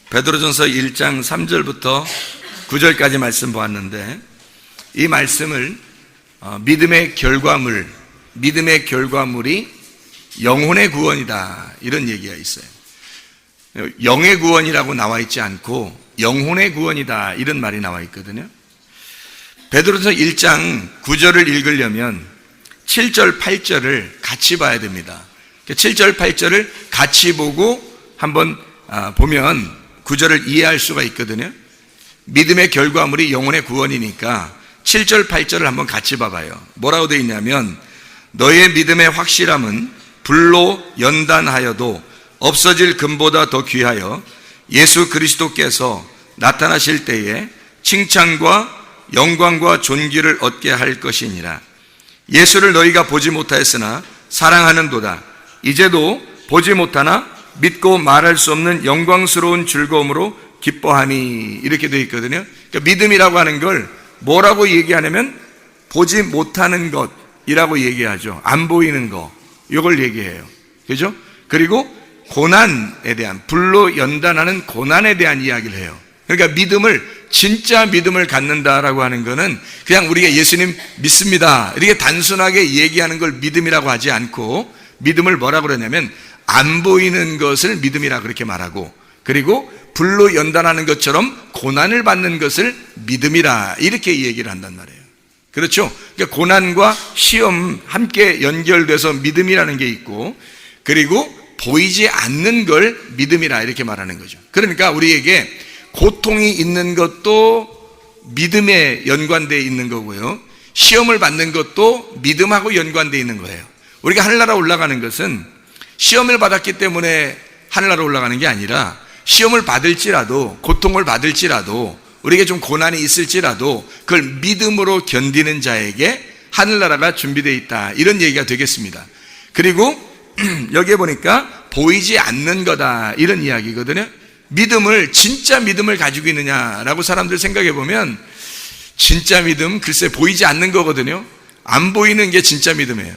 베드로전서 1장 3절부터 9절까지 말씀 보았는데, 이 말씀을 믿음의 결과물이 영혼의 구원이다, 이런 얘기가 있어요. 영의 구원이라고 나와 있지 않고 영혼의 구원이다, 이런 말이 나와 있거든요. 베드로전서 1장 9절을 읽으려면 7절, 8절을 같이 봐야 됩니다. 7절, 8절을 같이 보고 한번 보면 9절을 이해할 수가 있거든요. 믿음의 결과물이 영혼의 구원이니까 7절, 8절을 한번 같이 봐봐요. 뭐라고 되어 있냐면, 너의 믿음의 확실함은 불로 연단하여도 없어질 금보다 더 귀하여 예수 그리스도께서 나타나실 때에 칭찬과 영광과 존귀를 얻게 할 것이니라. 예수를 너희가 보지 못하였으나 사랑하는도다. 이제도 보지 못하나 믿고 말할 수 없는 영광스러운 즐거움으로 기뻐하니, 이렇게 되어 있거든요. 그러니까 믿음이라고 하는 걸 뭐라고 얘기하냐면 보지 못하는 것이라고 얘기하죠. 안 보이는 거, 이걸 얘기해요. 그죠? 그리고 고난에 대한, 불로 연단하는 고난에 대한 이야기를 해요. 그러니까 진짜 믿음을 갖는다라고 하는 거는 그냥 우리가 예수님 믿습니다, 이렇게 단순하게 얘기하는 걸 믿음이라고 하지 않고, 믿음을 뭐라고 그러냐면 안 보이는 것을 믿음이라 그렇게 말하고, 그리고 불로 연단하는 것처럼 고난을 받는 것을 믿음이라, 이렇게 얘기를 한단 말이에요. 그렇죠? 그러니까 고난과 시험 함께 연결돼서 믿음이라는 게 있고, 그리고 보이지 않는 걸 믿음이라, 이렇게 말하는 거죠. 그러니까 우리에게 고통이 있는 것도 믿음에 연관되어 있는 거고요, 시험을 받는 것도 믿음하고 연관되어 있는 거예요. 우리가 하늘나라 올라가는 것은 시험을 받았기 때문에 하늘나라 올라가는 게 아니라, 시험을 받을지라도, 고통을 받을지라도, 우리에게 좀 고난이 있을지라도 그걸 믿음으로 견디는 자에게 하늘나라가 준비되어 있다, 이런 얘기가 되겠습니다. 그리고 여기에 보니까 보이지 않는 거다, 이런 이야기거든요. 진짜 믿음을 가지고 있느냐라고 사람들 생각해 보면, 진짜 믿음, 글쎄 보이지 않는 거거든요. 안 보이는 게 진짜 믿음이에요.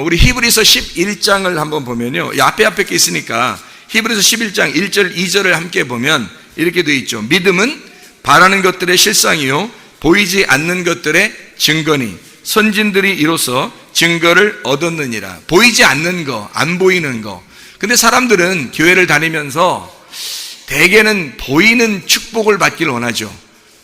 우리 히브리서 11장을 한번 보면요, 앞에 게 있으니까 히브리서 11장 1절 2절을 함께 보면 이렇게 되어 있죠. 믿음은 바라는 것들의 실상이요 보이지 않는 것들의 증거니 선진들이 이로써 증거를 얻었느니라. 보이지 않는 거, 안 보이는 거. 근데 사람들은 교회를 다니면서 대개는 보이는 축복을 받기를 원하죠.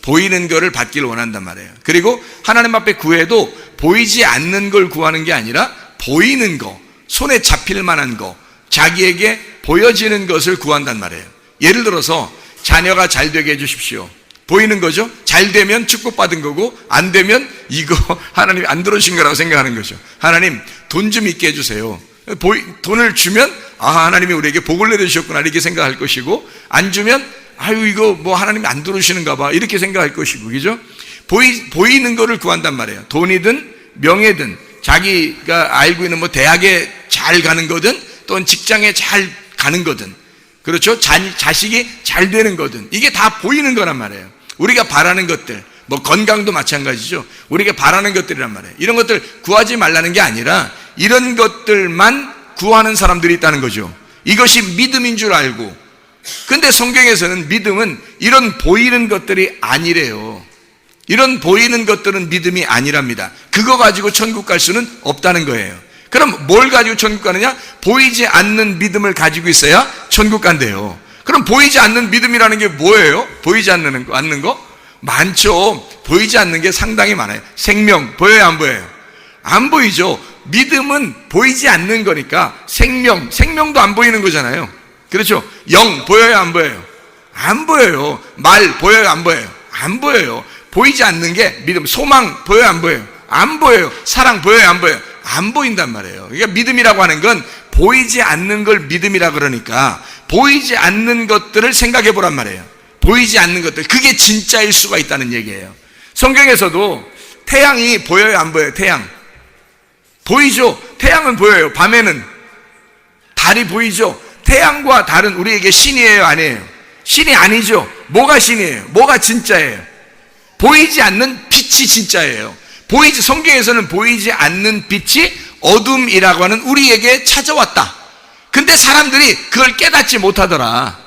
보이는 거를 받기를 원한단 말이에요. 그리고 하나님 앞에 구해도 보이지 않는 걸 구하는 게 아니라 보이는 거, 손에 잡힐 만한 거, 자기에게 보여지는 것을 구한단 말이에요. 예를 들어서 자녀가 잘 되게 해주십시오. 보이는 거죠? 잘 되면 축복받은 거고, 안 되면 이거 하나님이 안 들어주신 거라고 생각하는 거죠. 하나님 돈 좀 있게 해주세요. 돈을 주면 하나님이 우리에게 복을 내려주셨구나, 이렇게 생각할 것이고, 안 주면 이거 뭐 하나님이 안 들어주시는가 봐, 이렇게 생각할 것이고, 그죠? 보이는 거를 구한단 말이에요. 돈이든 명예든, 자기가 알고 있는 뭐 대학에 잘 가는 거든, 또는 직장에 잘 가는 거든, 그렇죠? 자식이 잘 되는 거든, 이게 다 보이는 거란 말이에요. 우리가 바라는 것들, 뭐 건강도 마찬가지죠. 우리가 바라는 것들이란 말이에요. 이런 것들 구하지 말라는 게 아니라 이런 것들만 구하는 사람들이 있다는 거죠. 이것이 믿음인 줄 알고. 근데 성경에서는 믿음은 이런 보이는 것들이 아니래요. 이런 보이는 것들은 믿음이 아니랍니다. 그거 가지고 천국 갈 수는 없다는 거예요. 그럼 뭘 가지고 천국 가느냐? 보이지 않는 믿음을 가지고 있어야 천국 간대요. 그럼 보이지 않는 믿음이라는 게 뭐예요? 보이지 않는 거? 많죠. 보이지 않는 게 상당히 많아요. 생명, 보여요, 안 보여요? 안 보이죠. 믿음은 보이지 않는 거니까 생명도 안 보이는 거잖아요. 그렇죠? 영, 보여요, 안 보여요? 안 보여요. 말, 보여요, 안 보여요? 안 보여요. 보이지 않는 게 믿음. 소망, 보여요, 안 보여요? 안 보여요. 사랑, 보여요, 안 보여요? 안 보인단 말이에요. 그러니까 믿음이라고 하는 건 보이지 않는 걸 믿음이라 그러니까 보이지 않는 것들을 생각해 보란 말이에요. 보이지 않는 것들, 그게 진짜일 수가 있다는 얘기예요. 성경에서도 태양이 보여요, 안 보여요? 태양 보이죠? 태양은 보여요. 밤에는 달이 보이죠? 태양과 달은 우리에게 신이에요, 아니에요? 신이 아니죠. 뭐가 신이에요? 뭐가 진짜예요? 보이지 않는 빛이 진짜예요. 성경에서는 보이지 않는 빛이 어둠이라고 하는 우리에게 찾아왔다. 근데 사람들이 그걸 깨닫지 못하더라.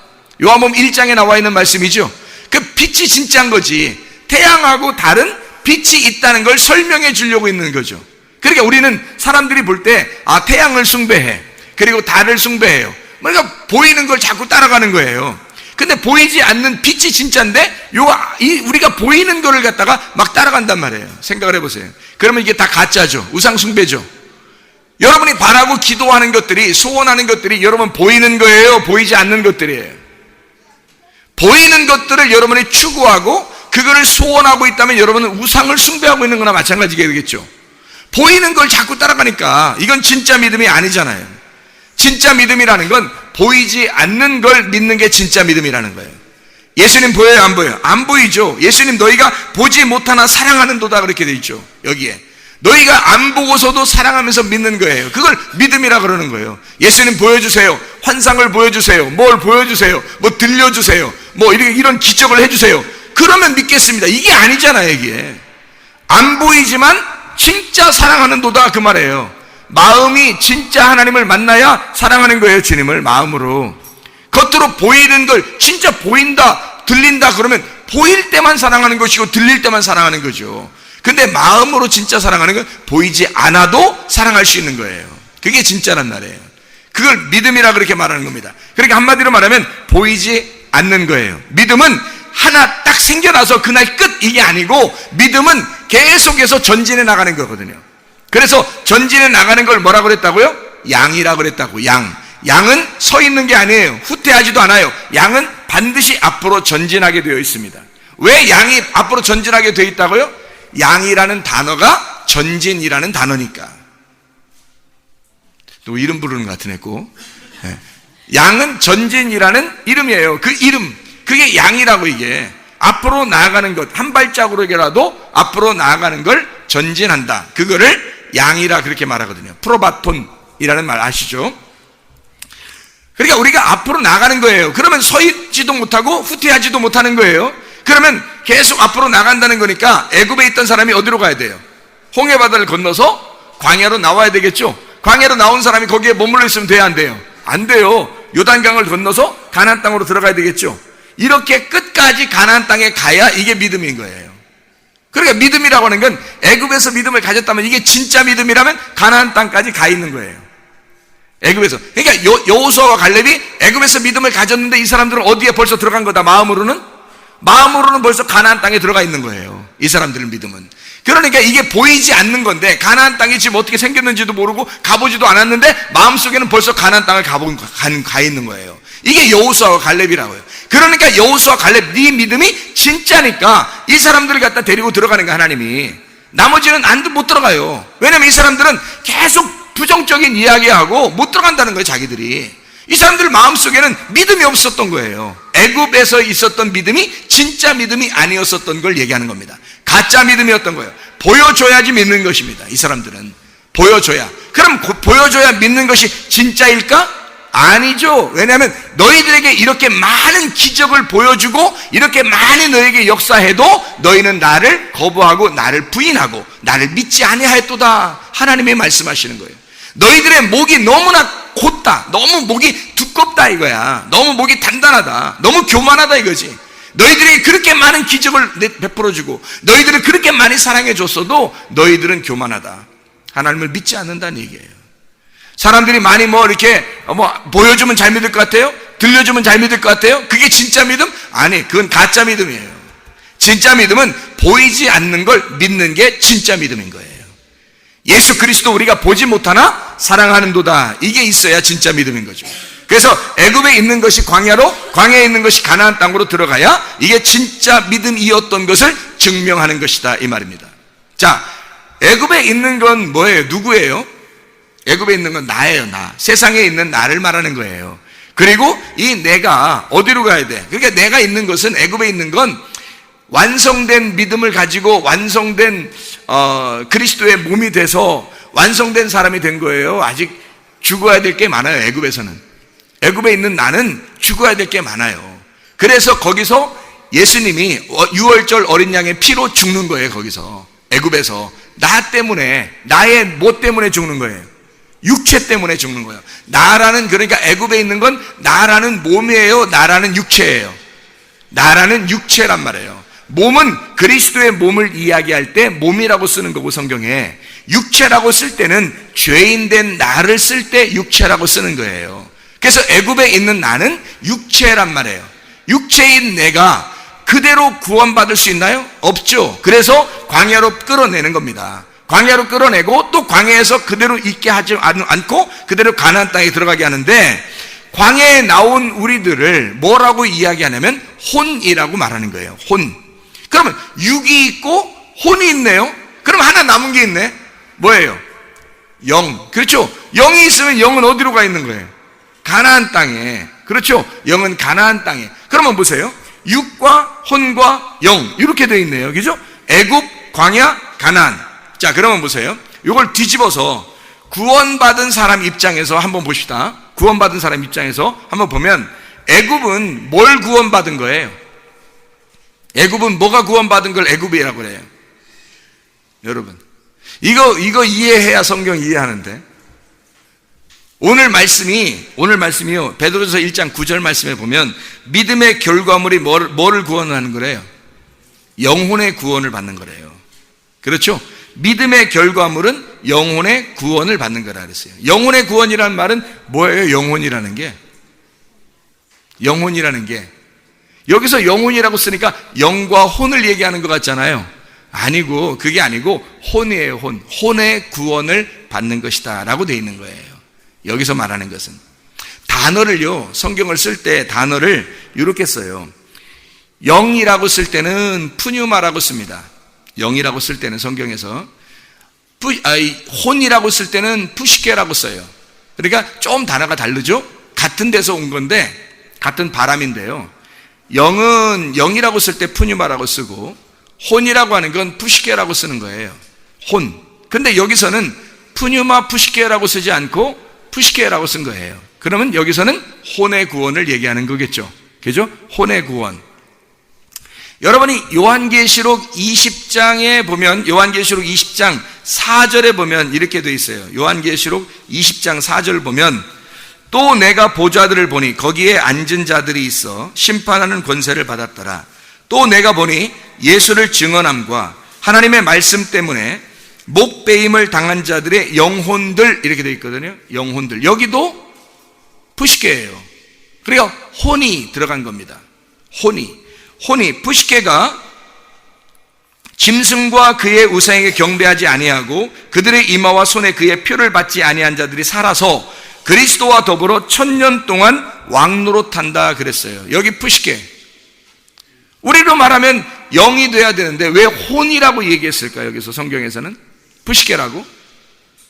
요한복음 1장에 나와 있는 말씀이죠. 그 빛이 진짜인 거지. 태양하고 다른 빛이 있다는 걸 설명해 주려고 있는 거죠. 그러니까 우리는 사람들이 볼 때 태양을 숭배해, 그리고 달을 숭배해요. 그러니까 보이는 걸 자꾸 따라가는 거예요. 근데 보이지 않는 빛이 진짜인데 우리가 보이는 거를 갖다가 막 따라간단 말이에요. 생각을 해보세요. 그러면 이게 다 가짜죠. 우상 숭배죠. 여러분이 바라고 기도하는 것들이, 소원하는 것들이 여러분 보이는 거예요, 보이지 않는 것들이에요? 보이는 것들을 여러분이 추구하고 그거를 소원하고 있다면 여러분은 우상을 숭배하고 있는 거나 마찬가지가 되겠죠. 보이는 걸 자꾸 따라가니까 이건 진짜 믿음이 아니잖아요. 진짜 믿음이라는 건 보이지 않는 걸 믿는 게 진짜 믿음이라는 거예요. 예수님 보여요, 안 보여요? 안 보이죠. 예수님 너희가 보지 못하나 사랑하는도다 그렇게 돼 있죠. 여기에 너희가 안 보고서도 사랑하면서 믿는 거예요. 그걸 믿음이라 그러는 거예요. 예수님 보여주세요. 환상을 보여주세요. 뭘 보여주세요. 뭐 들려주세요. 뭐 이런 기적을 해주세요. 그러면 믿겠습니다. 이게 아니잖아요. 이게 안 보이지만 진짜 사랑하는도다 그 말이에요. 마음이 진짜 하나님을 만나야 사랑하는 거예요. 주님을 마음으로. 겉으로 보이는 걸 진짜 보인다, 들린다 그러면 보일 때만 사랑하는 것이고 들릴 때만 사랑하는 거죠. 근데 마음으로 진짜 사랑하는 건 보이지 않아도 사랑할 수 있는 거예요. 그게 진짜란 말이에요. 그걸 믿음이라 그렇게 말하는 겁니다. 그러니까 한마디로 말하면 보이지 않는 거예요. 믿음은 하나 딱 생겨나서 그날 끝 이게 아니고, 믿음은 계속해서 전진해 나가는 거거든요. 그래서 전진해 나가는 걸 뭐라고 그랬다고요? 양이라고 그랬다고. 양은 서 있는 게 아니에요. 후퇴하지도 않아요. 양은 반드시 앞으로 전진하게 되어 있습니다. 왜 양이 앞으로 전진하게 되어 있다고요? 양이라는 단어가 전진이라는 단어니까. 또 이름 부르는 것 같으네 꼭. 양은 전진이라는 이름이에요. 그 이름, 그게 양이라고. 이게 앞으로 나아가는 것, 한 발자국이라도 앞으로 나아가는 걸 전진한다. 그거를 양이라 그렇게 말하거든요. 프로바톤이라는 말 아시죠? 그러니까 우리가 앞으로 나가는 거예요. 그러면 서 있지도 못하고 후퇴하지도 못하는 거예요. 그러면 계속 앞으로 나간다는 거니까 애굽에 있던 사람이 어디로 가야 돼요? 홍해바다를 건너서 광야로 나와야 되겠죠. 광야로 나온 사람이 거기에 머물러 있으면 돼야 안 돼요? 안 돼요. 요단강을 건너서 가나안 땅으로 들어가야 되겠죠. 이렇게 끝까지 가나안 땅에 가야 이게 믿음인 거예요. 그러니까 믿음이라고 하는 건 애굽에서 믿음을 가졌다면, 이게 진짜 믿음이라면 가나안 땅까지 가 있는 거예요. 애굽에서. 그러니까 여호수아와 갈렙이 애굽에서 믿음을 가졌는데 이 사람들은 어디에 벌써 들어간 거다? 마음으로는 벌써 가나안 땅에 들어가 있는 거예요. 이 사람들은 믿음은. 그러니까 이게 보이지 않는 건데, 가나안 땅이 지금 어떻게 생겼는지도 모르고 가보지도 않았는데 마음속에는 벌써 가나안 땅을 가 있는 거예요. 이게 여호수아와 갈렙이라고요. 그러니까 여호수아 갈렙, 네 믿음이 진짜니까 이 사람들을 갖다 데리고 들어가는 거야, 하나님이. 나머지는 못 들어가요. 왜냐면 이 사람들은 계속 부정적인 이야기하고 못 들어간다는 거예요, 자기들이. 이 사람들 마음속에는 믿음이 없었던 거예요. 애굽에서 있었던 믿음이 진짜 믿음이 아니었었던 걸 얘기하는 겁니다. 가짜 믿음이었던 거예요. 보여줘야지 믿는 것입니다. 이 사람들은 보여줘야. 그럼 보여줘야 믿는 것이 진짜일까? 아니죠. 왜냐하면 너희들에게 이렇게 많은 기적을 보여주고 이렇게 많이 너에게 역사해도 너희는 나를 거부하고 나를 부인하고 나를 믿지 아니하였도다. 하나님이 말씀하시는 거예요. 너희들의 목이 너무나 곧다, 너무 목이 두껍다 이거야. 너무 목이 단단하다, 너무 교만하다 이거지. 너희들에게 그렇게 많은 기적을 베풀어주고 너희들을 그렇게 많이 사랑해줬어도 너희들은 교만하다, 하나님을 믿지 않는다는 얘기예요. 사람들이 많이 이렇게 보여주면 잘 믿을 것 같아요? 들려주면 잘 믿을 것 같아요? 그게 진짜 믿음? 아니, 그건 가짜 믿음이에요. 진짜 믿음은 보이지 않는 걸 믿는 게 진짜 믿음인 거예요. 예수 그리스도 우리가 보지 못하나 사랑하는도다, 이게 있어야 진짜 믿음인 거죠. 그래서 애굽에 있는 것이 광야에 있는 것이 가나안 땅으로 들어가야 이게 진짜 믿음이었던 것을 증명하는 것이다, 이 말입니다. 자, 애굽에 있는 건 뭐예요? 누구예요? 애굽에 있는 건 나예요. 나. 세상에 있는 나를 말하는 거예요. 그리고 이 내가 어디로 가야 돼? 그러니까 내가 있는 것은, 애굽에 있는 건 완성된 믿음을 가지고 완성된 그리스도의 몸이 돼서 완성된 사람이 된 거예요. 아직 죽어야 될 게 많아요. 애굽에서는. 애굽에 있는 나는 죽어야 될 게 많아요. 그래서 거기서 예수님이 유월절 어린 양의 피로 죽는 거예요. 거기서 애굽에서 나 때문에, 나의 뭐 때문에 죽는 거예요? 육체 때문에 죽는 거예요. 나라는, 그러니까 애굽에 있는 건 나라는 몸이에요, 나라는 육체예요. 나라는 육체란 말이에요. 몸은 그리스도의 몸을 이야기할 때 몸이라고 쓰는 거고, 성경에 육체라고 쓸 때는 죄인된 나를 쓸 때 육체라고 쓰는 거예요. 그래서 애굽에 있는 나는 육체란 말이에요. 육체인 내가 그대로 구원받을 수 있나요? 없죠. 그래서 광야로 끌어내는 겁니다. 광야로 끌어내고 또 광야에서 그대로 있게 하지 않고 그대로 가나안 땅에 들어가게 하는데, 광야에 나온 우리들을 뭐라고 이야기하냐면 혼이라고 말하는 거예요. 혼. 그러면 육이 있고 혼이 있네요. 그럼 하나 남은 게 있네. 뭐예요? 영. 그렇죠. 영이 있으면 영은 어디로 가 있는 거예요? 가나안 땅에. 그렇죠. 영은 가나안 땅에. 그러면 보세요. 육과 혼과 영, 이렇게 되어 있네요. 그죠? 애굽, 광야, 가나안. 자, 그러면 보세요. 이걸 뒤집어서 구원받은 사람 입장에서 한번 봅시다. 구원받은 사람 입장에서 한번 보면, 애굽은 뭘 구원받은 거예요? 애굽은 뭐가 구원받은 걸 애굽이라고 그래요? 여러분, 이거 이해해야 성경 이해하는데, 오늘 말씀이요, 베드로전서 1장 9절 말씀에 보면 믿음의 결과물이 뭐를 구원하는 거래요? 영혼의 구원을 받는 거래요. 그렇죠? 믿음의 결과물은 영혼의 구원을 받는 거라 그랬어요. 영혼의 구원이라는 말은 뭐예요? 영혼이라는 게 여기서 영혼이라고 쓰니까 영과 혼을 얘기하는 것 같잖아요. 아니고, 그게 아니고 혼이에요. 혼의 구원을 받는 것이다 라고 되어 있는 거예요. 여기서 말하는 것은 단어를요, 성경을 쓸 때 단어를 이렇게 써요. 영이라고 쓸 때는 푸뉴마라고 씁니다. 영이라고 쓸 때는 성경에서, 혼이라고 쓸 때는 푸시케라고 써요. 그러니까 좀 단어가 다르죠? 같은 데서 온 건데 같은 바람인데요, 영은 영이라고 쓸 때 푸뉴마라고 쓰고 혼이라고 하는 건 푸시케라고 쓰는 거예요. 혼. 근데 여기서는 푸뉴마 푸시케라고 쓰지 않고 푸시케라고 쓴 거예요. 그러면 여기서는 혼의 구원을 얘기하는 거겠죠. 그죠? 혼의 구원. 여러분이 요한계시록 20장에 보면, 요한계시록 20장 4절에 보면 이렇게 되어 있어요. 요한계시록 20장 4절 보면, 또 내가 보좌들을 보니 거기에 앉은 자들이 있어 심판하는 권세를 받았더라. 또 내가 보니 예수를 증언함과 하나님의 말씀 때문에 목배임을 당한 자들의 영혼들, 이렇게 되어 있거든요. 영혼들. 여기도 푸시케예요. 그러니까 혼이 들어간 겁니다. 혼이 푸시케가 짐승과 그의 우상에게 경배하지 아니하고 그들의 이마와 손에 그의 표를 받지 아니한 자들이 살아서 그리스도와 더불어 1000년 동안 왕노릇한다 그랬어요. 여기 푸시케. 우리로 말하면 영이 돼야 되는데 왜 혼이라고 얘기했을까요? 여기서 성경에서는 푸시케라고?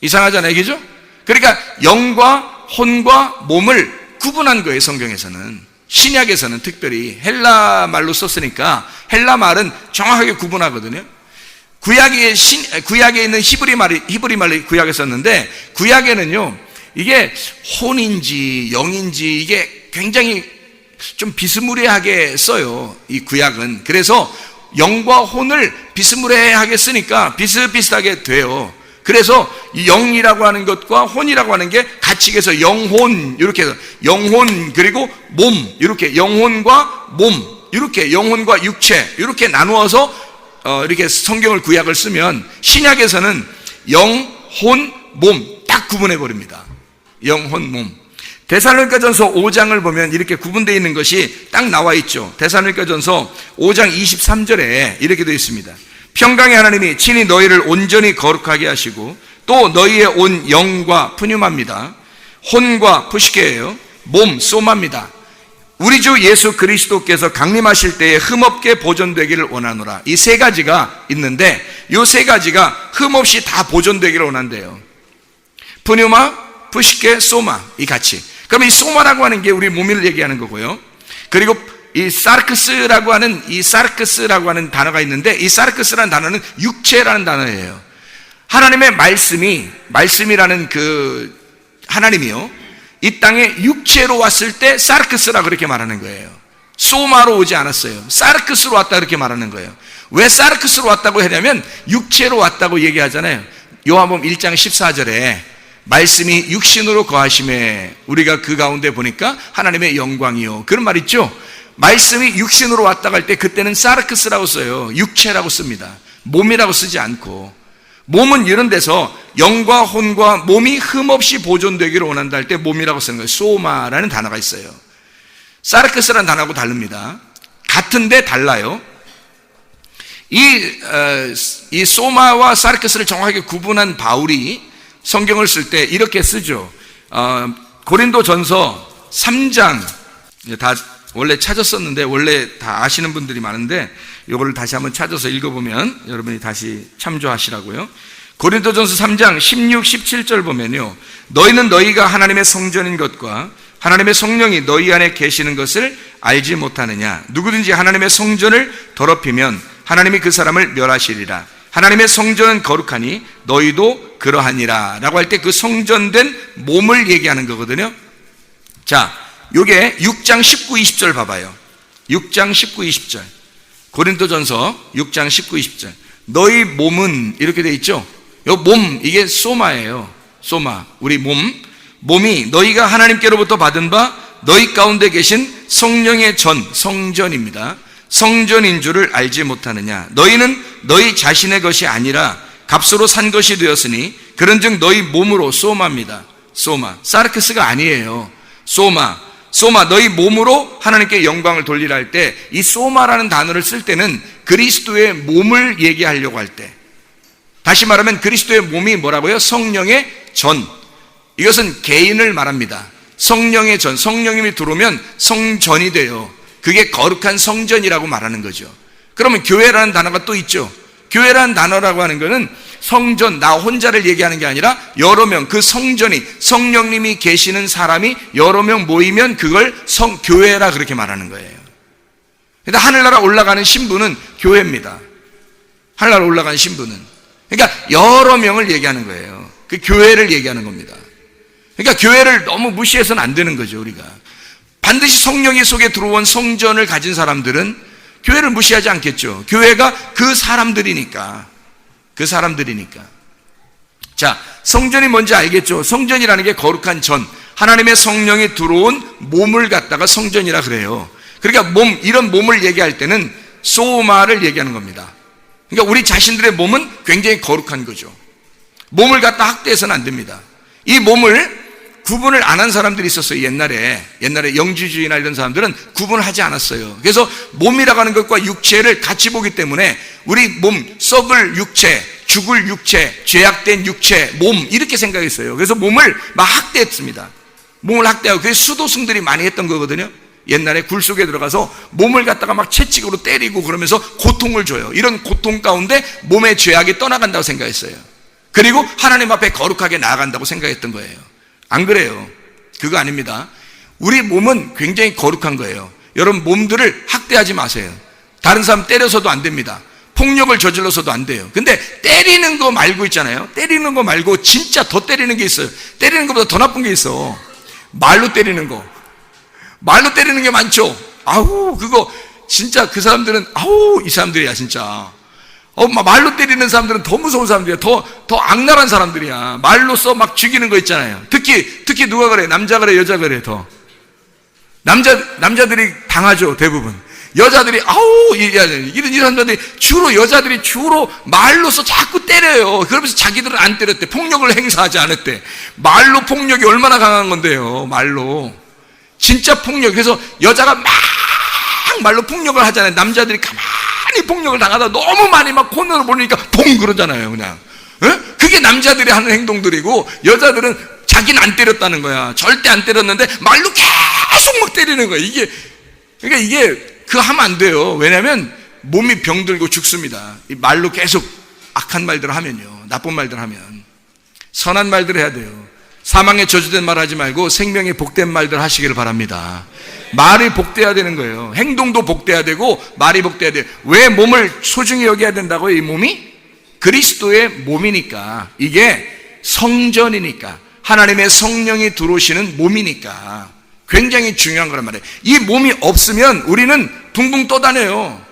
이상하잖아요, 그죠? 그러니까 영과 혼과 몸을 구분한 거예요, 성경에서는. 신약에서는 특별히 헬라 말로 썼으니까 헬라 말은 정확하게 구분하거든요. 구약에 있는 히브리 말을 구약에 썼는데, 구약에는요, 이게 혼인지 영인지 이게 굉장히 좀 비스무리하게 써요, 이 구약은. 그래서 영과 혼을 비스무리하게 쓰니까 비슷비슷하게 돼요. 그래서 이 영이라고 하는 것과 혼이라고 하는 게 같이 해서 영혼, 이렇게 해서 영혼 그리고 몸, 이렇게 영혼과 몸, 이렇게 영혼과 육체 이렇게 나누어서 이렇게 성경을 구약을 쓰면, 신약에서는 영, 혼, 몸 딱 구분해 버립니다. 영, 혼, 몸. 데살로니가전서 5장을 보면 이렇게 구분되어 있는 것이 딱 나와 있죠. 데살로니가전서 5장 23절에 이렇게 되어 있습니다. 평강의 하나님이 친히 너희를 온전히 거룩하게 하시고 또 너희의 온 영과 푸뉴마입니다. 혼과 푸시케예요. 몸, 소마입니다. 우리 주 예수 그리스도께서 강림하실 때에 흠없게 보존되기를 원하노라. 이 세 가지가 있는데 이 세 가지가 흠없이 다 보존되기를 원한대요. 푸뉴마, 푸시케, 소마, 이 같이. 그럼 이 소마라고 하는 게 우리 몸을 얘기하는 거고요. 그리고 이 사르크스라고 하는 단어가 있는데, 이 사르크스라는 단어는 육체라는 단어예요. 하나님의 말씀이라는 그 하나님이요, 이 땅에 육체로 왔을 때 사르크스라고 그렇게 말하는 거예요. 소마로 오지 않았어요. 사르크스로 왔다 그렇게 말하는 거예요. 왜 사르크스로 왔다고 하냐면 육체로 왔다고 얘기하잖아요. 요한복음 1장 14절에 말씀이 육신으로 거하심에 우리가 그 가운데 보니까 하나님의 영광이요. 그런 말 있죠. 말씀이 육신으로 왔다 갈 때 그때는 사르크스라고 써요. 육체라고 씁니다. 몸이라고 쓰지 않고. 몸은 이런 데서 영과 혼과 몸이 흠없이 보존되기를 원한다 할 때 몸이라고 쓰는 거예요. 소마라는 단어가 있어요. 사르크스라는 단어하고 다릅니다. 같은데 달라요. 이 소마와 사르크스를 정확하게 구분한 바울이 성경을 쓸 때 이렇게 쓰죠. 고린도전서 3장 다 원래 찾았었는데 원래 다 아시는 분들이 많은데 이거를 다시 한번 찾아서 읽어보면 여러분이 다시 참조하시라고요. 고린도전서 3장 16, 17절 보면요, 너희는 너희가 하나님의 성전인 것과 하나님의 성령이 너희 안에 계시는 것을 알지 못하느냐. 누구든지 하나님의 성전을 더럽히면 하나님이 그 사람을 멸하시리라. 하나님의 성전은 거룩하니 너희도 그러하니라 라고 할 때 그 성전된 몸을 얘기하는 거거든요. 자, 요게 6장 19, 20절 봐봐요. 6장 19, 20절. 고린도전서 6장 19, 20절. 너희 몸은 이렇게 돼 있죠. 요 몸, 이게 소마예요. 소마, 우리 몸이 너희가 하나님께로부터 받은 바 너희 가운데 계신 성령의 성전입니다. 성전인 줄을 알지 못하느냐. 너희는 너희 자신의 것이 아니라 값으로 산 것이 되었으니 그런즉 너희 몸으로 소마입니다. 소마, 사르크스가 아니에요. 소마 너희 몸으로 하나님께 영광을 돌리라 할 때 이 소마라는 단어를 쓸 때는 그리스도의 몸을 얘기하려고 할 때, 다시 말하면 그리스도의 몸이 뭐라고요? 성령의 전. 이것은 개인을 말합니다. 성령의 전, 성령님이 들어오면 성전이 돼요. 그게 거룩한 성전이라고 말하는 거죠. 그러면 교회라는 단어가 또 있죠. 교회라는 단어라고 하는 것은 성전, 나 혼자를 얘기하는 게 아니라 여러 명, 그 성전이 성령님이 계시는 사람이 여러 명 모이면 그걸 교회라 그렇게 말하는 거예요. 그러니까 하늘나라 올라가는 신부는 교회입니다. 하늘나라 올라가는 신부는. 그러니까 여러 명을 얘기하는 거예요. 그 교회를 얘기하는 겁니다. 그러니까 교회를 너무 무시해서는 안 되는 거죠, 우리가. 반드시 성령의 속에 들어온 성전을 가진 사람들은 교회를 무시하지 않겠죠. 교회가 그 사람들이니까. 자, 성전이 뭔지 알겠죠? 성전이라는 게 거룩한 전, 하나님의 성령이 들어온 몸을 갖다가 성전이라 그래요. 그러니까 이런 몸을 얘기할 때는 소마를 얘기하는 겁니다. 그러니까 우리 자신들의 몸은 굉장히 거룩한 거죠. 몸을 갖다 학대해서는 안 됩니다. 이 몸을 구분을 안 한 사람들이 있었어요. 옛날에 영지주의나 이런 사람들은 구분을 하지 않았어요. 그래서 몸이라고 하는 것과 육체를 같이 보기 때문에 우리 몸, 썩을 육체, 죽을 육체, 죄악된 육체, 몸 이렇게 생각했어요. 그래서 몸을 막 학대했습니다. 몸을 학대하고 그게 수도승들이 많이 했던 거거든요. 옛날에 굴 속에 들어가서 몸을 갖다가 막 채찍으로 때리고 그러면서 고통을 줘요. 이런 고통 가운데 몸의 죄악이 떠나간다고 생각했어요. 그리고 하나님 앞에 거룩하게 나아간다고 생각했던 거예요. 안 그래요. 그거 아닙니다. 우리 몸은 굉장히 거룩한 거예요. 여러분 몸들을 학대하지 마세요. 다른 사람 때려서도 안 됩니다. 폭력을 저질러서도 안 돼요. 근데 때리는 거 말고 있잖아요. 때리는 거 말고 진짜 더 때리는 게 있어요. 때리는 것보다 더 나쁜 게 있어. 말로 때리는 거. 말로 때리는 게 많죠. 아우, 그거 진짜 그 사람들은 이 사람들이야 진짜. 말로 때리는 사람들은 더 무서운 사람들이야. 더 악랄한 사람들이야. 말로써 막 죽이는 거 있잖아요. 특히 누가 그래? 남자 그래, 여자 그래, 더. 남자들이 당하죠, 대부분. 여자들이, 이런 사람들이 여자들이 주로 말로써 자꾸 때려요. 그러면서 자기들은 안 때렸대. 폭력을 행사하지 않았대. 말로 폭력이 얼마나 강한 건데요, 말로. 진짜 폭력. 그래서 여자가 막 말로 폭력을 하잖아요. 남자들이 가만히 폭력을 당하다 너무 많이 막 코너를 보니까 퐁 그러잖아요, 그냥. 그게 남자들이 하는 행동들이고 여자들은 자기는 안 때렸다는 거야. 절대 안 때렸는데 말로 계속 막 때리는 거야. 그러니까 이게 그거 하면 안 돼요. 왜냐하면 몸이 병들고 죽습니다. 이 말로 계속 악한 말들을 하면요, 나쁜 말들을 하면. 선한 말들을 해야 돼요. 사망에 저주된 말 하지 말고 생명에 복된 말들 하시기를 바랍니다. 말이 복돼야 되는 거예요. 행동도 복돼야 되고 말이 복돼야 돼요. 왜 몸을 소중히 여겨야 된다고요? 이 몸이 그리스도의 몸이니까, 이게 성전이니까, 하나님의 성령이 들어오시는 몸이니까 굉장히 중요한 거란 말이에요. 이 몸이 없으면 우리는 붕붕 떠다녀요.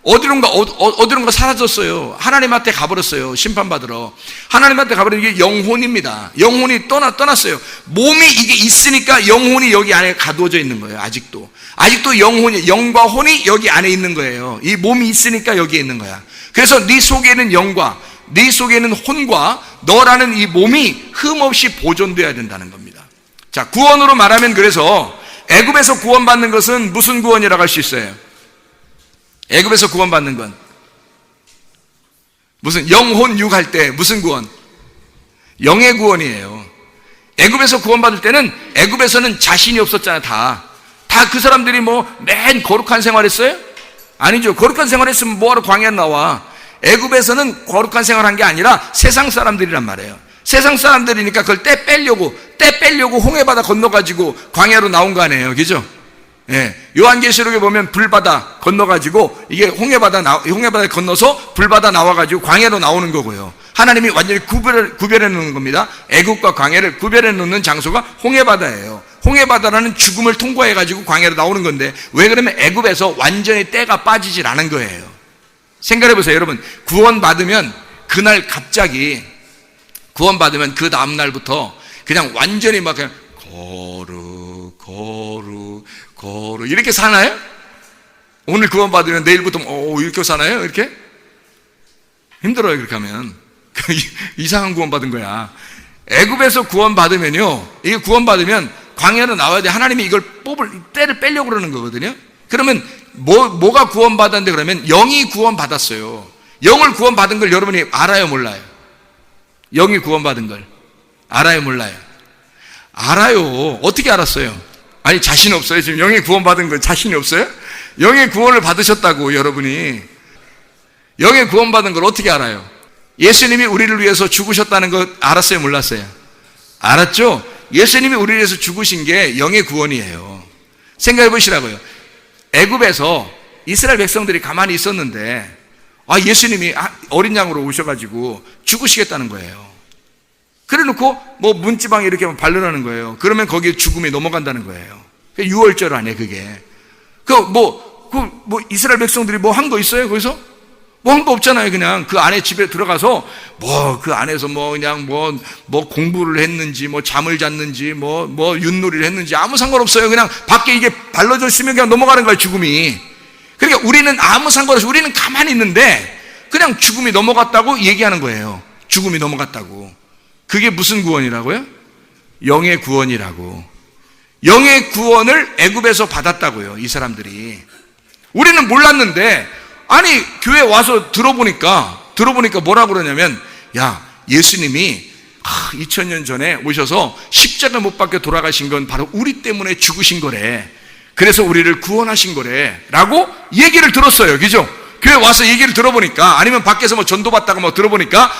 어디론가 사라졌어요. 하나님한테 가버렸어요. 심판받으러. 하나님한테 가버린 게 영혼입니다. 영혼이 떠났어요. 몸이 이게 있으니까 영혼이 여기 안에 가두어져 있는 거예요. 아직도 영과 혼이 여기 안에 있는 거예요. 이 몸이 있으니까 여기에 있는 거야. 그래서 네 속에는 영과 네 속에는 혼과 너라는 이 몸이 흠없이 보존되어야 된다는 겁니다. 자, 구원으로 말하면 그래서 애굽에서 구원받는 것은 무슨 구원이라고 할 수 있어요? 애굽에서 구원받는 건 무슨 영혼 육 할 때 무슨 구원? 영의 구원이에요. 애굽에서 구원받을 때는 애굽에서는 자신이 없었잖아요. 다 그 사람들이 맨 거룩한 생활했어요? 아니죠. 거룩한 생활했으면 뭐하러 광야에 나와? 애굽에서는 거룩한 생활한 게 아니라 세상 사람들이란 말이에요. 세상 사람들이니까 그걸 때 빼려고 홍해바다 건너가지고 광야로 나온 거 아니에요. 그죠? 예. 요한계시록에 보면 불바다 건너가지고 이게 홍해바다에 건너서 불바다 나와가지고 광야로 나오는 거고요. 하나님이 완전히 구별해 놓는 겁니다. 애국과 광야를 구별해 놓는 장소가 홍해바다예요. 홍해바다라는 죽음을 통과해가지고 광야로 나오는 건데 왜 그러면 애굽에서 완전히 때가 빠지질 않은 거예요. 생각해 보세요. 여러분, 구원받으면 그날 갑자기 구원받으면 그 다음날부터 그냥 완전히 막 그냥 거룩 이렇게 사나요? 오늘 구원받으면 내일부터 이렇게 사나요? 이렇게? 힘들어요. 그렇게 하면 이상한 구원받은 거야. 애굽에서 구원받으면요, 이게 구원받으면 광야로 나와야 돼. 하나님이 이걸 때를 빼려고 그러는 거거든요. 그러면 뭐가 구원받았는데 그러면 영이 구원받았어요. 영을 구원받은 걸 여러분이 알아요, 몰라요? 영이 구원받은 걸 알아요, 몰라요? 알아요. 어떻게 알았어요? 아니, 자신 없어요? 지금 영의 구원받은 거 자신이 없어요? 영의 구원을 받으셨다고. 여러분이 영의 구원받은 걸 어떻게 알아요? 예수님이 우리를 위해서 죽으셨다는 거 알았어요, 몰랐어요? 알았죠? 예수님이 우리를 위해서 죽으신 게 영의 구원이에요. 생각해 보시라고요. 애굽에서 이스라엘 백성들이 가만히 있었는데 예수님이 어린 양으로 오셔가지고 죽으시겠다는 거예요. 그래놓고 문지방에 이렇게 바르라는 거예요. 그러면 거기에 죽음이 넘어간다는 거예요. 유월절 안에 그게. 이스라엘 백성들이 한 거 있어요? 거기서? 한 거 없잖아요. 그냥 그 안에 집에 들어가서 그 안에서 그냥 공부를 했는지 잠을 잤는지 윷놀이를 했는지 아무 상관없어요. 그냥 밖에 이게 발라져 있으면 그냥 넘어가는 거예요, 죽음이. 그러니까 우리는 아무 상관없이 우리는 가만히 있는데 그냥 죽음이 넘어갔다고 얘기하는 거예요. 죽음이 넘어갔다고. 그게 무슨 구원이라고요? 영의 구원이라고. 영의 구원을 애굽에서 받았다고요, 이 사람들이. 우리는 몰랐는데 아니 교회 와서 들어보니까 뭐라고 그러냐면, 야, 예수님이 2000년 전에 오셔서 십자가 못 박혀 돌아가신 건 바로 우리 때문에 죽으신 거래. 그래서 우리를 구원하신 거래 라고 얘기를 들었어요. 그죠? 교회 와서 얘기를 들어보니까, 아니면 밖에서 전도받다가 들어보니까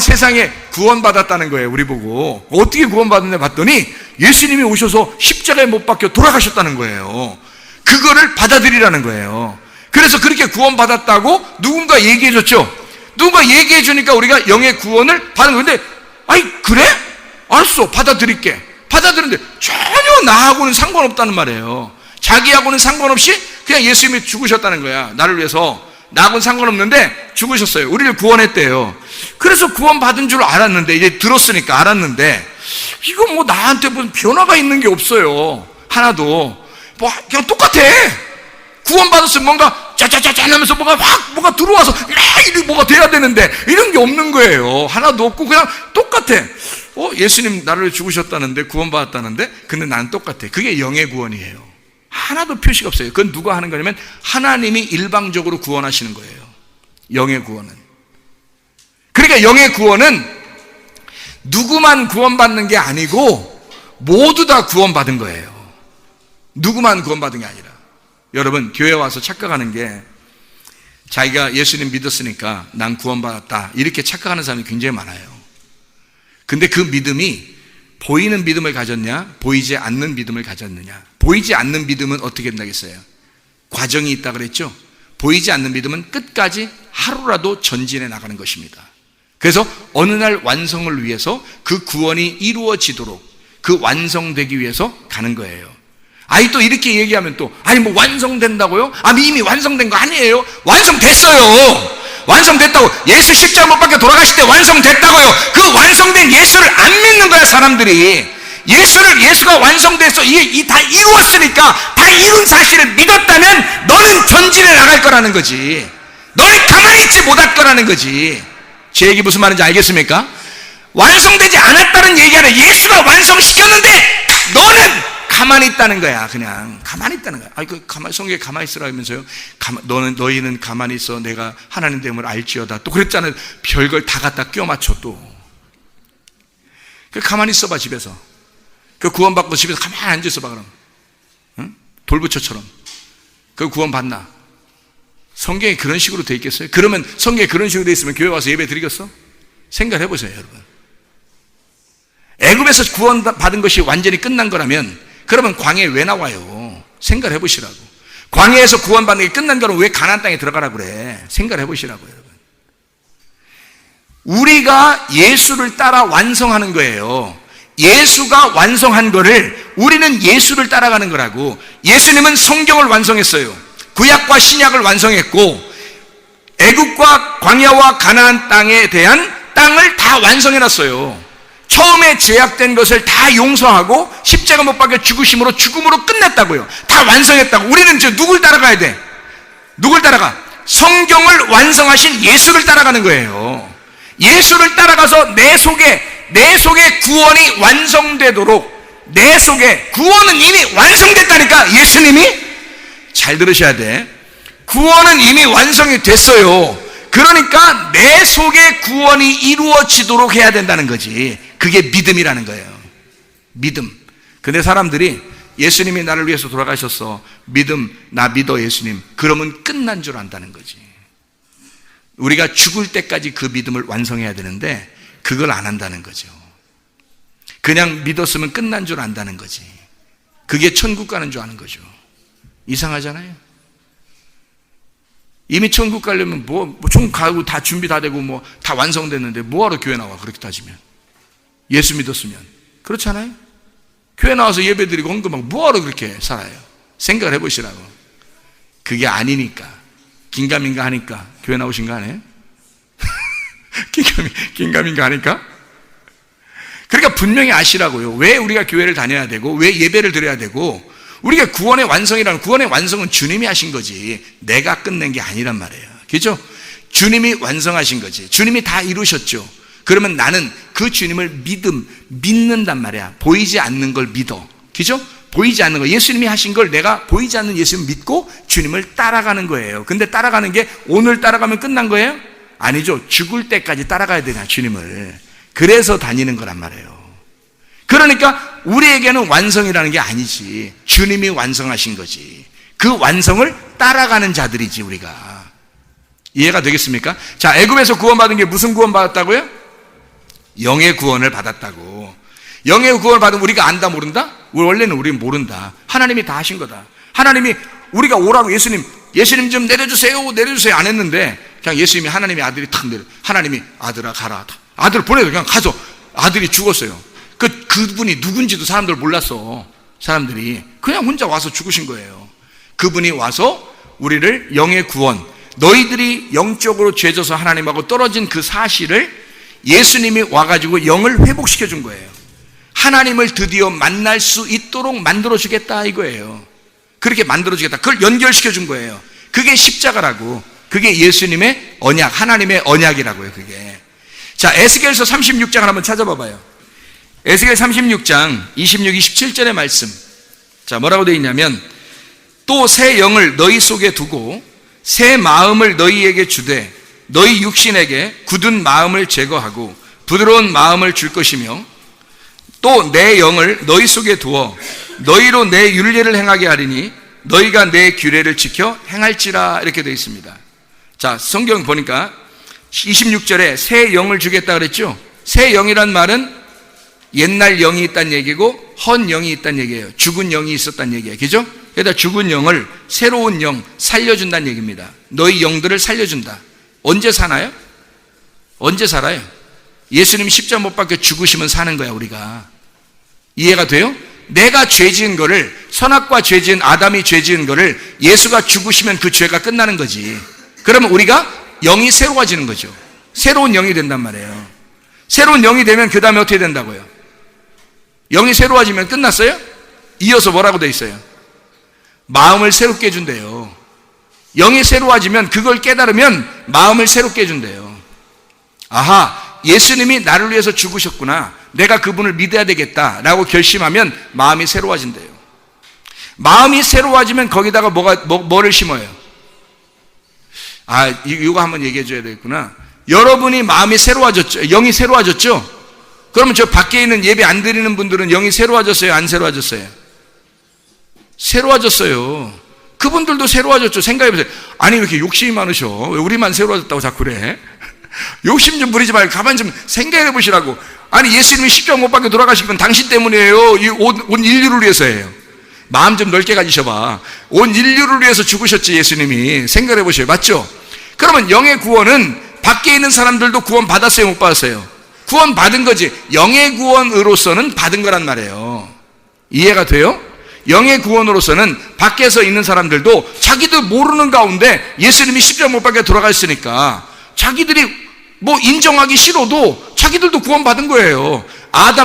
세상에 구원받았다는 거예요. 우리 보고 어떻게 구원받았냐 봤더니 예수님이 오셔서 십자가에 못 박혀 돌아가셨다는 거예요. 그거를 받아들이라는 거예요. 그래서 그렇게 구원받았다고 누군가 얘기해 줬죠. 누군가 얘기해 주니까 우리가 영의 구원을 받은 건데, 그래? 알았어, 받아들일게. 받아들이는데 전혀 나하고는 상관없다는 말이에요. 자기하고는 상관없이 그냥 예수님이 죽으셨다는 거야. 나를 위해서. 나하고는 상관없는데 죽으셨어요. 우리를 구원했대요. 그래서 구원받은 줄 알았는데, 이제 들었으니까 알았는데, 이거 나한테 무슨 변화가 있는 게 없어요. 하나도. 그냥 똑같아. 구원받았으면 뭔가 짜짜짜짠 하면서 뭐가 들어와서 뭐가 돼야 되는데 이런 게 없는 거예요. 하나도 없고 그냥 똑같아. 예수님 나를 죽으셨다는데, 구원받았다는데, 근데 난 똑같아. 그게 영의 구원이에요. 하나도 표시가 없어요. 그건 누가 하는 거냐면 하나님이 일방적으로 구원하시는 거예요. 영의 구원은. 그러니까 영의 구원은 누구만 구원받는 게 아니고 모두 다 구원받은 거예요. 누구만 구원받은 게 아니라. 여러분, 교회 와서 착각하는 게, 자기가 예수님 믿었으니까 난 구원받았다 이렇게 착각하는 사람이 굉장히 많아요. 근데 그 믿음이 보이는 믿음을 가졌냐, 보이지 않는 믿음을 가졌느냐. 보이지 않는 믿음은 어떻게 된다겠어요? 과정이 있다 그랬죠? 보이지 않는 믿음은 끝까지 하루라도 전진해 나가는 것입니다. 그래서 어느 날 완성을 위해서 그 구원이 이루어지도록, 그 완성되기 위해서 가는 거예요. 아니 또 이렇게 얘기하면 또 아니 뭐 완성된다고요? 아니 이미 완성된 거 아니에요? 완성됐어요. 완성됐다고. 예수 십자가 못 박혀 돌아가실 때 완성됐다고요. 그 완성된 예수를 안 믿는 거야 사람들이. 예수가 완성돼서 이게 다 이루었으니까 다 이룬 사실을 믿었다면 너는 전진해 나갈 거라는 거지. 너는 가만히 있지 못할 거라는 거지. 제 얘기 무슨 말인지 알겠습니까? 완성되지 않았다는 얘기 아니라 예수가 완성시켰는데 너는 가만히 있다는 거야. 그냥 가만히 있다는 거야. 아니 성경에 가만히 있으라 하면서요. 너희는 가만히 있어. 내가 하나님 됨을 알지어다. 또 그랬잖아요. 별걸 다 갖다 끼워 맞춰 또. 가만히 있어봐 집에서. 구원받고 집에서 가만히 앉아 있어봐 그럼. 응? 돌부처처럼. 구원 받나? 성경에 그런 식으로 돼 있겠어요? 그러면 성경에 그런 식으로 돼 있으면 교회 와서 예배 드리겠어? 생각해 보세요 여러분. 애굽에서 구원받은 것이 완전히 끝난 거라면 그러면 광야에 왜 나와요? 생각을 해보시라고. 광야에서 구원받는 게 끝난 거는 왜 가나안 땅에 들어가라고 그래? 생각을 해보시라고 여러분. 우리가 예수를 따라 완성하는 거예요. 예수가 완성한 거를 우리는 예수를 따라가는 거라고. 예수님은 성경을 완성했어요. 구약과 신약을 완성했고 애굽과 광야와 가나안 땅에 대한 땅을 다 완성해놨어요. 처음에 제약된 것을 다 용서하고 십자가 못 박혀 죽으심으로 죽음으로 끝냈다고요. 다 완성했다고. 우리는 이제 누굴 따라가야 돼? 누굴 따라가? 성경을 완성하신 예수를 따라가는 거예요. 예수를 따라가서 내 속에 구원이 완성되도록, 내 속에 구원은 이미 완성됐다니까. 예수님이 잘 들으셔야 돼. 구원은 이미 완성이 됐어요. 그러니까 내 속에 구원이 이루어지도록 해야 된다는 거지. 그게 믿음이라는 거예요. 믿음. 근데 사람들이 예수님이 나를 위해서 돌아가셨어. 믿음, 나 믿어 예수님. 그러면 끝난 줄 안다는 거지. 우리가 죽을 때까지 그 믿음을 완성해야 되는데 그걸 안 한다는 거죠. 그냥 믿었으면 끝난 줄 안다는 거지. 그게 천국 가는 줄 아는 거죠. 이상하잖아요. 이미 천국 가려면 천국 가고 다 준비 다 되고 다 완성됐는데 뭐하러 교회 나와? 그렇게 따지면 예수 믿었으면. 그렇잖아요. 교회 나와서 예배드리고 헌금하고 뭐하러 그렇게 살아요? 생각을 해보시라고. 그게 아니니까. 긴가민가 하니까 교회 나오신 거 아니에요? 긴가민가 하니까? 그러니까 분명히 아시라고요. 왜 우리가 교회를 다녀야 되고 왜 예배를 드려야 되고. 우리가 구원의 완성이라는, 구원의 완성은 주님이 하신 거지 내가 끝낸 게 아니란 말이에요. 그렇죠? 주님이 완성하신 거지. 주님이 다 이루셨죠. 그러면 나는 그 주님을 믿는단 말이야. 보이지 않는 걸 믿어. 그죠? 보이지 않는 거. 예수님이 하신 걸 내가 보이지 않는 예수님 믿고 주님을 따라가는 거예요. 근데 따라가는 게 오늘 따라가면 끝난 거예요? 아니죠. 죽을 때까지 따라가야 되나 주님을. 그래서 다니는 거란 말이에요. 그러니까 우리에게는 완성이라는 게 아니지. 주님이 완성하신 거지. 그 완성을 따라가는 자들이지 우리가. 이해가 되겠습니까? 자, 애굽에서 구원받은 게 무슨 구원 받았다고요? 영의 구원을 받았다고. 영의 구원을 받으면 우리가 안다 모른다? 원래는 우리는 모른다. 하나님이 다 하신 거다. 하나님이 우리가 오라고 예수님 좀 내려주세요 안 했는데 그냥 예수님이 하나님의 아들이 탁 내려. 하나님이 아들아 가라. 아들을 보내도 그냥 가서 아들이 죽었어요. 그분이 누군지도 사람들 몰랐어. 사람들이 그냥 혼자 와서 죽으신 거예요. 그분이 와서 우리를 영의 구원, 너희들이 영적으로 죄져서 하나님하고 떨어진 그 사실을 예수님이 와가지고 영을 회복시켜 준 거예요. 하나님을 드디어 만날 수 있도록 만들어주겠다 이거예요. 그렇게 만들어주겠다. 그걸 연결시켜 준 거예요. 그게 십자가라고. 그게 예수님의 언약, 하나님의 언약이라고요. 그게. 자, 에스겔서 36장을 한번 찾아봐봐요. 에스겔 36장 26, 27절의 말씀. 자, 뭐라고 되어 있냐면 또 새 영을 너희 속에 두고 새 마음을 너희에게 주되 너희 육신에게 굳은 마음을 제거하고 부드러운 마음을 줄 것이며 또 내 영을 너희 속에 두어 너희로 내 율례를 행하게 하리니 너희가 내 규례를 지켜 행할지라. 이렇게 되어 있습니다. 자, 성경 보니까 26절에 새 영을 주겠다 그랬죠. 새 영이란 말은 옛날 영이 있다는 얘기고 헌 영이 있다는 얘기예요. 죽은 영이 있었다는 얘기예요. 그죠? 그러다 죽은 영을 새로운 영 살려준다는 얘기입니다. 너희 영들을 살려준다. 언제 사나요? 언제 살아요? 예수님 십자가 못 박혀 죽으시면 사는 거야 우리가. 이해가 돼요? 내가 죄 지은 거를, 선악과 죄 지은 아담이 죄 지은 거를 예수가 죽으시면 그 죄가 끝나는 거지. 그러면 우리가 영이 새로워지는 거죠. 새로운 영이 된단 말이에요. 새로운 영이 되면 그 다음에 어떻게 된다고요? 영이 새로워지면 끝났어요? 이어서 뭐라고 돼 있어요? 마음을 새롭게 해준대요. 영이 새로워지면, 그걸 깨달으면 마음을 새롭게 해준대요. 아하, 예수님이 나를 위해서 죽으셨구나, 내가 그분을 믿어야 되겠다라고 결심하면 마음이 새로워진대요. 마음이 새로워지면 거기다가 뭐를 심어요? 이거 한번 얘기해 줘야 되겠구나. 여러분이 마음이 새로워졌죠? 영이 새로워졌죠? 그러면 저 밖에 있는 예배 안 드리는 분들은 영이 새로워졌어요? 안 새로워졌어요? 새로워졌어요. 그분들도 새로워졌죠. 생각해보세요. 아니 왜 이렇게 욕심이 많으셔? 왜 우리만 새로워졌다고 자꾸 그래? 욕심 좀 부리지 말고 가만 좀 생각해 보시라고. 아니 예수님이 십자가 못 박혀 돌아가신 건 당신 때문이에요. 온 인류를 위해서예요. 마음 좀 넓게 가지셔봐. 온 인류를 위해서 죽으셨지 예수님이. 생각해 보셔요. 맞죠? 그러면 영의 구원은 밖에 있는 사람들도 구원 받았어요? 못 받았어요? 구원 받은 거지. 영의 구원으로서는 받은 거란 말이에요. 이해가 돼요? 영의 구원으로서는 밖에서 있는 사람들도 자기들 모르는 가운데 예수님이 십자가 못 박혀 돌아가셨으니까 자기들이 뭐 인정하기 싫어도 자기들도 구원받은 거예요.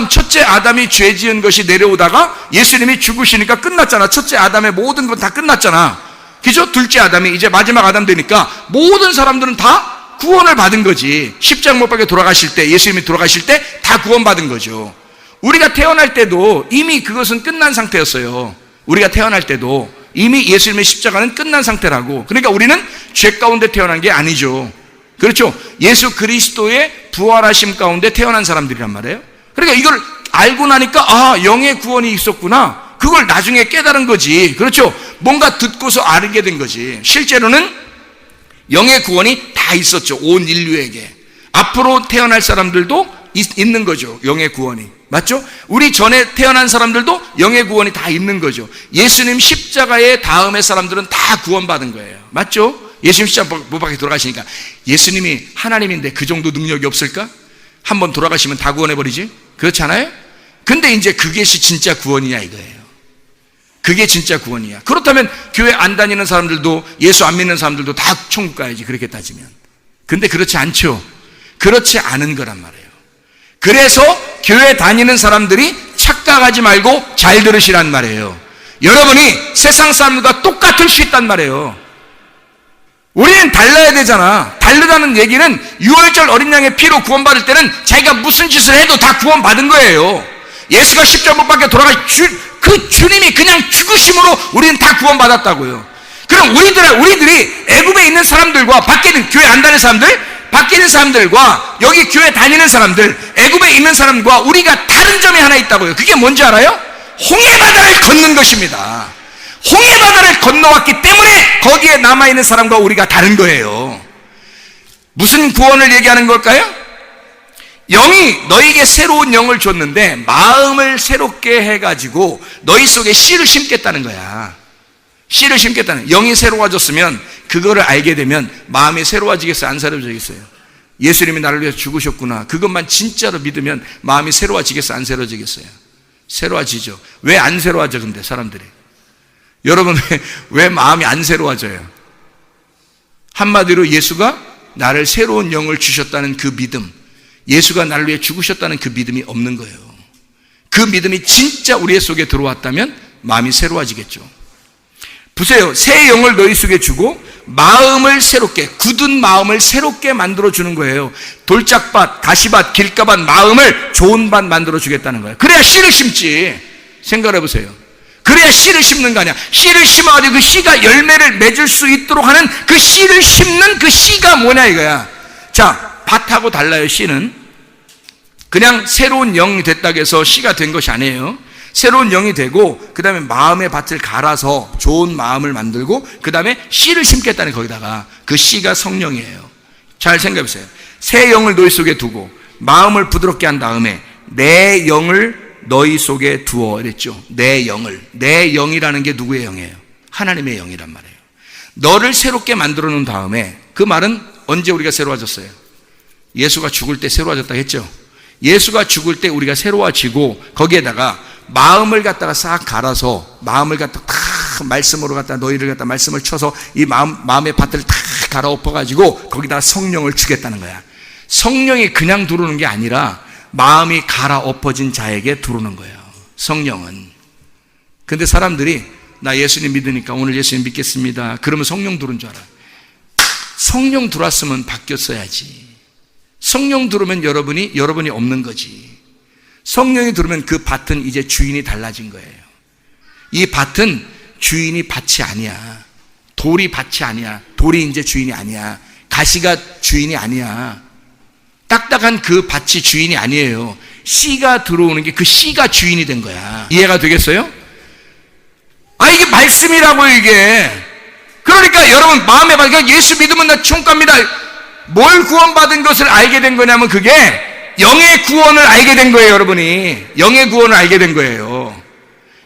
첫째 아담이 죄 지은 것이 내려오다가 예수님이 죽으시니까 끝났잖아. 첫째 아담의 모든 건 다 끝났잖아. 그죠? 둘째 아담이 이제 마지막 아담 되니까 모든 사람들은 다 구원을 받은 거지. 십자가 못 박혀 돌아가실 때, 예수님이 돌아가실 때 다 구원받은 거죠. 우리가 태어날 때도 이미 그것은 끝난 상태였어요. 우리가 태어날 때도 이미 예수님의 십자가는 끝난 상태라고. 그러니까 우리는 죄 가운데 태어난 게 아니죠. 그렇죠? 예수 그리스도의 부활하심 가운데 태어난 사람들이란 말이에요. 그러니까 이걸 알고 나니까 영의 구원이 있었구나, 그걸 나중에 깨달은 거지. 그렇죠? 뭔가 듣고서 알게 된 거지. 실제로는 영의 구원이 다 있었죠. 온 인류에게. 앞으로 태어날 사람들도 있는 거죠. 영의 구원이. 맞죠? 우리 전에 태어난 사람들도 영의 구원이 다 있는 거죠. 예수님 십자가의 다음의 사람들은 다 구원받은 거예요. 맞죠? 예수님 십자가 못 박혀 돌아가시니까 예수님이 하나님인데 그 정도 능력이 없을까? 한번 돌아가시면 다 구원해버리지? 그렇지 않아요? 근데 이제 그게 진짜 구원이냐 이거예요. 그게 진짜 구원이야. 그렇다면 교회 안 다니는 사람들도, 예수 안 믿는 사람들도 다 천국 가야지, 그렇게 따지면. 근데 그렇지 않죠. 그렇지 않은 거란 말이에요. 그래서 교회 다니는 사람들이 착각하지 말고 잘 들으시란 말이에요. 여러분이 세상 사람들과 똑같을 수 있단 말이에요. 우리는 달라야 되잖아. 다르다는 얘기는 6월절 어린 양의 피로 구원받을 때는 자기가 무슨 짓을 해도 다 구원받은 거예요. 예수가 십자가 못 박혀 돌아가신 그 주님이 그냥 죽으심으로 우리는 다 구원받았다고요. 그럼 우리들이 애굽에 있는 사람들과 밖에 있는, 교회 안 다니는 사람들, 밖에 있는 사람들과 여기 교회 다니는 사람들, 애굽에 있는 사람과 우리가 다른 점이 하나 있다고요. 그게 뭔지 알아요? 홍해바다를 걷는 것입니다. 홍해바다를 건너왔기 때문에 거기에 남아있는 사람과 우리가 다른 거예요. 무슨 구원을 얘기하는 걸까요? 영이 너에게 새로운 영을 줬는데 마음을 새롭게 해가지고 너희 속에 씨를 심겠다는 거야. 씨를 심겠다는. 영이 새로워졌으면, 그거를 알게 되면 마음이 새로워지겠어요? 안 새로워지겠어요? 예수님이 나를 위해서 죽으셨구나, 그것만 진짜로 믿으면 마음이 새로워지겠어요? 안 새로워지겠어요? 새로워지죠. 왜 안 새로워져 근데 사람들이? 여러분 왜 마음이 안 새로워져요? 한마디로 예수가 나를 새로운 영을 주셨다는 그 믿음, 예수가 나를 위해 죽으셨다는 그 믿음이 없는 거예요. 그 믿음이 진짜 우리 속에 들어왔다면 마음이 새로워지겠죠. 보세요. 새 영을 너희 속에 주고 마음을 새롭게, 굳은 마음을 새롭게 만들어주는 거예요. 돌짝밭, 가시밭, 길가밭 마음을 좋은 밭 만들어주겠다는 거예요. 그래야 씨를 심지. 생각해 보세요. 그래야 씨를 심는 거 아니야. 씨를 심어가지고 그 씨가 열매를 맺을 수 있도록 하는 그 씨를 심는 그 씨가 뭐냐 이거야. 자, 밭하고 달라요. 씨는 그냥 새로운 영이 됐다고 해서 씨가 된 것이 아니에요. 새로운 영이 되고 그 다음에 마음의 밭을 갈아서 좋은 마음을 만들고 그 다음에 씨를 심겠다는, 거기다가 그 씨가 성령이에요. 잘 생각해 보세요. 새 영을 너희 속에 두고 마음을 부드럽게 한 다음에 내 영을 너희 속에 두어 이랬죠. 내 영을. 내 영이라는 게 누구의 영이에요? 하나님의 영이란 말이에요. 너를 새롭게 만들어 놓은 다음에, 그 말은 언제 우리가 새로워졌어요? 예수가 죽을 때 새로워졌다 했죠. 예수가 죽을 때 우리가 새로워지고 거기에다가 마음을 갖다가 싹 갈아서 마음을 갖다가 다 말씀으로 갖다 너희를 갖다 말씀을 쳐서 이 마음의 밭을 다 갈아엎어 가지고 거기다 성령을 주겠다는 거야. 성령이 그냥 들어오는 게 아니라 마음이 갈아엎어진 자에게 들어오는 거예요. 성령은. 근데 사람들이 나 예수님 믿으니까 오늘 예수님 믿겠습니다. 그러면 성령 들어온 줄 알아. 성령 들어왔으면 바뀌었어야지. 성령 들어오면 여러분이 없는 거지. 성령이 들어오면 그 밭은 이제 주인이 달라진 거예요. 이 밭은 주인이 밭이 아니야. 돌이 밭이 아니야. 돌이 이제 주인이 아니야. 가시가 주인이 아니야. 딱딱한 그 밭이 주인이 아니에요. 씨가 들어오는 게 그 씨가 주인이 된 거야. 이해가 되겠어요? 이게 말씀이라고 이게. 그러니까 여러분 마음에 받으니까 예수 믿으면 나 천국 갑니다. 뭘 구원받은 것을 알게 된 거냐면 그게 영의 구원을 알게 된 거예요. 여러분이 영의 구원을 알게 된 거예요.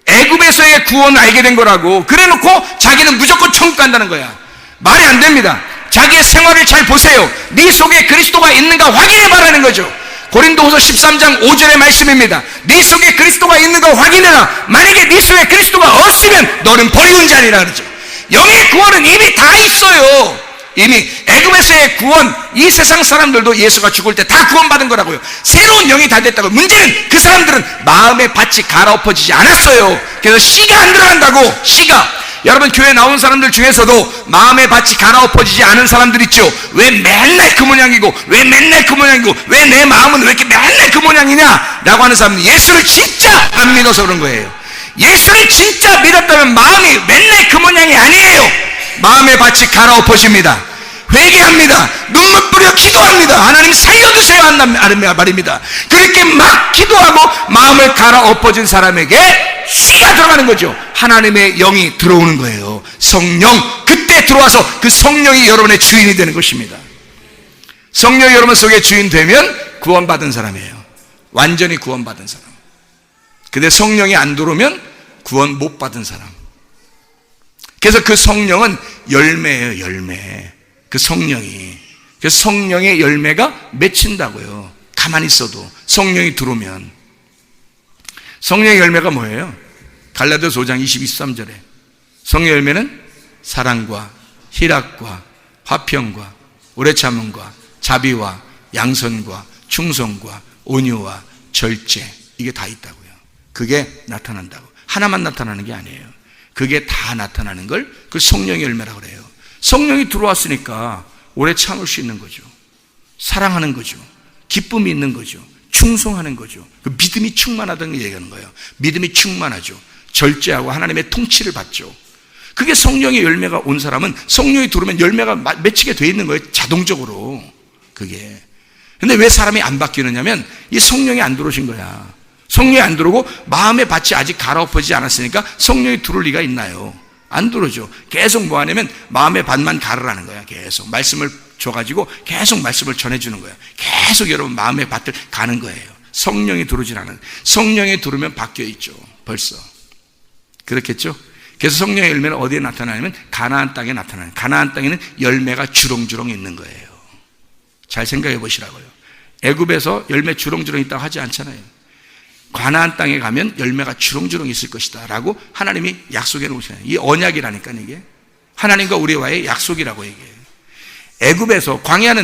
애굽에서의 구원을 알게 된 거라고. 그래놓고 자기는 무조건 천국 간다는 거야. 말이 안 됩니다. 자기의 생활을 잘 보세요. 네 속에 그리스도가 있는가 확인해 봐라는 거죠. 고린도후서 13장 5절의 말씀입니다. 네 속에 그리스도가 있는가 확인해라. 만약에 네 속에 그리스도가 없으면 너는 버리운 자니라 그러죠. 영의 구원은 이미 다 있어요. 이미 애굽에서의 구원, 이 세상 사람들도 예수가 죽을 때 다 구원받은 거라고요. 새로운 영이 다 됐다고. 문제는 그 사람들은 마음의 밭이 갈아엎어지지 않았어요. 그래서 씨가 안 들어간다고. 씨가. 여러분 교회 나온 사람들 중에서도 마음의 밭이 갈아엎어지지 않은 사람들 있죠. 왜 맨날 그 모양이고 왜 맨날 그 모양이고 왜 내 마음은 왜 이렇게 맨날 그 모양이냐 라고 하는 사람은 예수를 진짜 안 믿어서 그런 거예요. 예수를 진짜 믿었다면 마음이 맨날 그 모양이 아니에요. 마음의 밭이 갈아엎어집니다. 회개합니다. 눈물 뿌려 기도합니다. 하나님 살려주세요 한단 말입니다. 그렇게 막 기도하고 마음을 갈아엎어진 사람에게 씨가 들어가는 거죠. 하나님의 영이 들어오는 거예요. 성령. 그때 들어와서 그 성령이 여러분의 주인이 되는 것입니다. 성령이 여러분 속에 주인 되면 구원받은 사람이에요. 완전히 구원받은 사람. 근데 성령이 안 들어오면 구원 못 받은 사람. 그래서 그 성령은 열매예요. 열매. 그 성령이. 그래서 성령의 열매가 맺힌다고요. 가만히 있어도 성령이 들어오면. 성령의 열매가 뭐예요? 갈라디아서 5장 23절에 성령의 열매는 사랑과 희락과 화평과 오래 참음과 자비와 양선과 충성과 온유와 절제, 이게 다 있다고요. 그게 나타난다고. 하나만 나타나는 게 아니에요. 그게 다 나타나는 걸 그 성령의 열매라고 그래요. 성령이 들어왔으니까 오래 참을 수 있는 거죠. 사랑하는 거죠. 기쁨이 있는 거죠. 충성하는 거죠. 그 믿음이 충만하다는 걸 얘기하는 거예요. 믿음이 충만하죠. 절제하고 하나님의 통치를 받죠. 그게 성령의 열매가 온 사람은 성령이 들어오면 열매가 맺히게 돼 있는 거예요. 자동적으로. 그게. 근데 왜 사람이 안 바뀌느냐면 이 성령이 안 들어오신 거야. 성령이 안 들어오고 마음의 밭이 아직 갈아엎어지지 않았으니까 성령이 들어올 리가 있나요? 안 들어오죠. 계속 뭐 하냐면 마음의 밭만 갈으라는 거야. 계속 말씀을 줘가지고 계속 말씀을 전해주는 거예요. 계속 여러분 마음의 밭을 가는 거예요. 성령이 들어오질 않은. 성령이 들어오면 바뀌어 있죠. 벌써. 그렇겠죠? 그래서 성령의 열매는 어디에 나타나냐면 가나안 땅에 나타나요. 가나안 땅에는 열매가 주렁주렁 있는 거예요. 잘 생각해 보시라고요. 애굽에서 열매 주렁주렁 있다고 하지 않잖아요. 가나안 땅에 가면 열매가 주렁주렁 있을 것이다 라고 하나님이 약속해 놓으시나요? 이 언약이라니까 이게. 하나님과 우리와의 약속이라고 얘기해요. 애굽에서 광야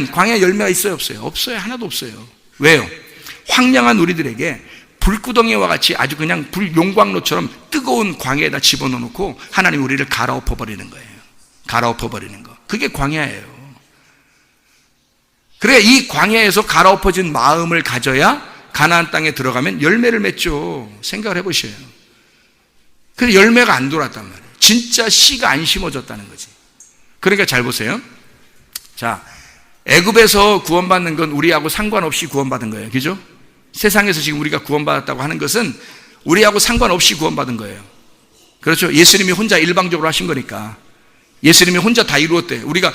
열매가 있어요 없어요? 없어요. 하나도 없어요. 왜요? 황량한 우리들에게 불구덩이와 같이 아주 그냥 불용광로처럼 뜨거운 광야에다 집어넣고 하나님 우리를 갈아엎어 버리는 거예요. 갈아엎어 버리는 거. 그게 광야예요. 그래 이 광야에서 갈아엎어진 마음을 가져야 가나안 땅에 들어가면 열매를 맺죠. 생각을 해보셔요. 그래서 열매가 안 돌았단 말이에요. 진짜 씨가 안 심어졌다는 거지. 그러니까 잘 보세요. 자, 애굽에서 구원받는 건 우리하고 상관없이 구원받은 거예요. 그죠? 세상에서 지금 우리가 구원받았다고 하는 것은 우리하고 상관없이 구원받은 거예요. 그렇죠? 예수님이 혼자 일방적으로 하신 거니까. 예수님이 혼자 다 이루었대. 우리가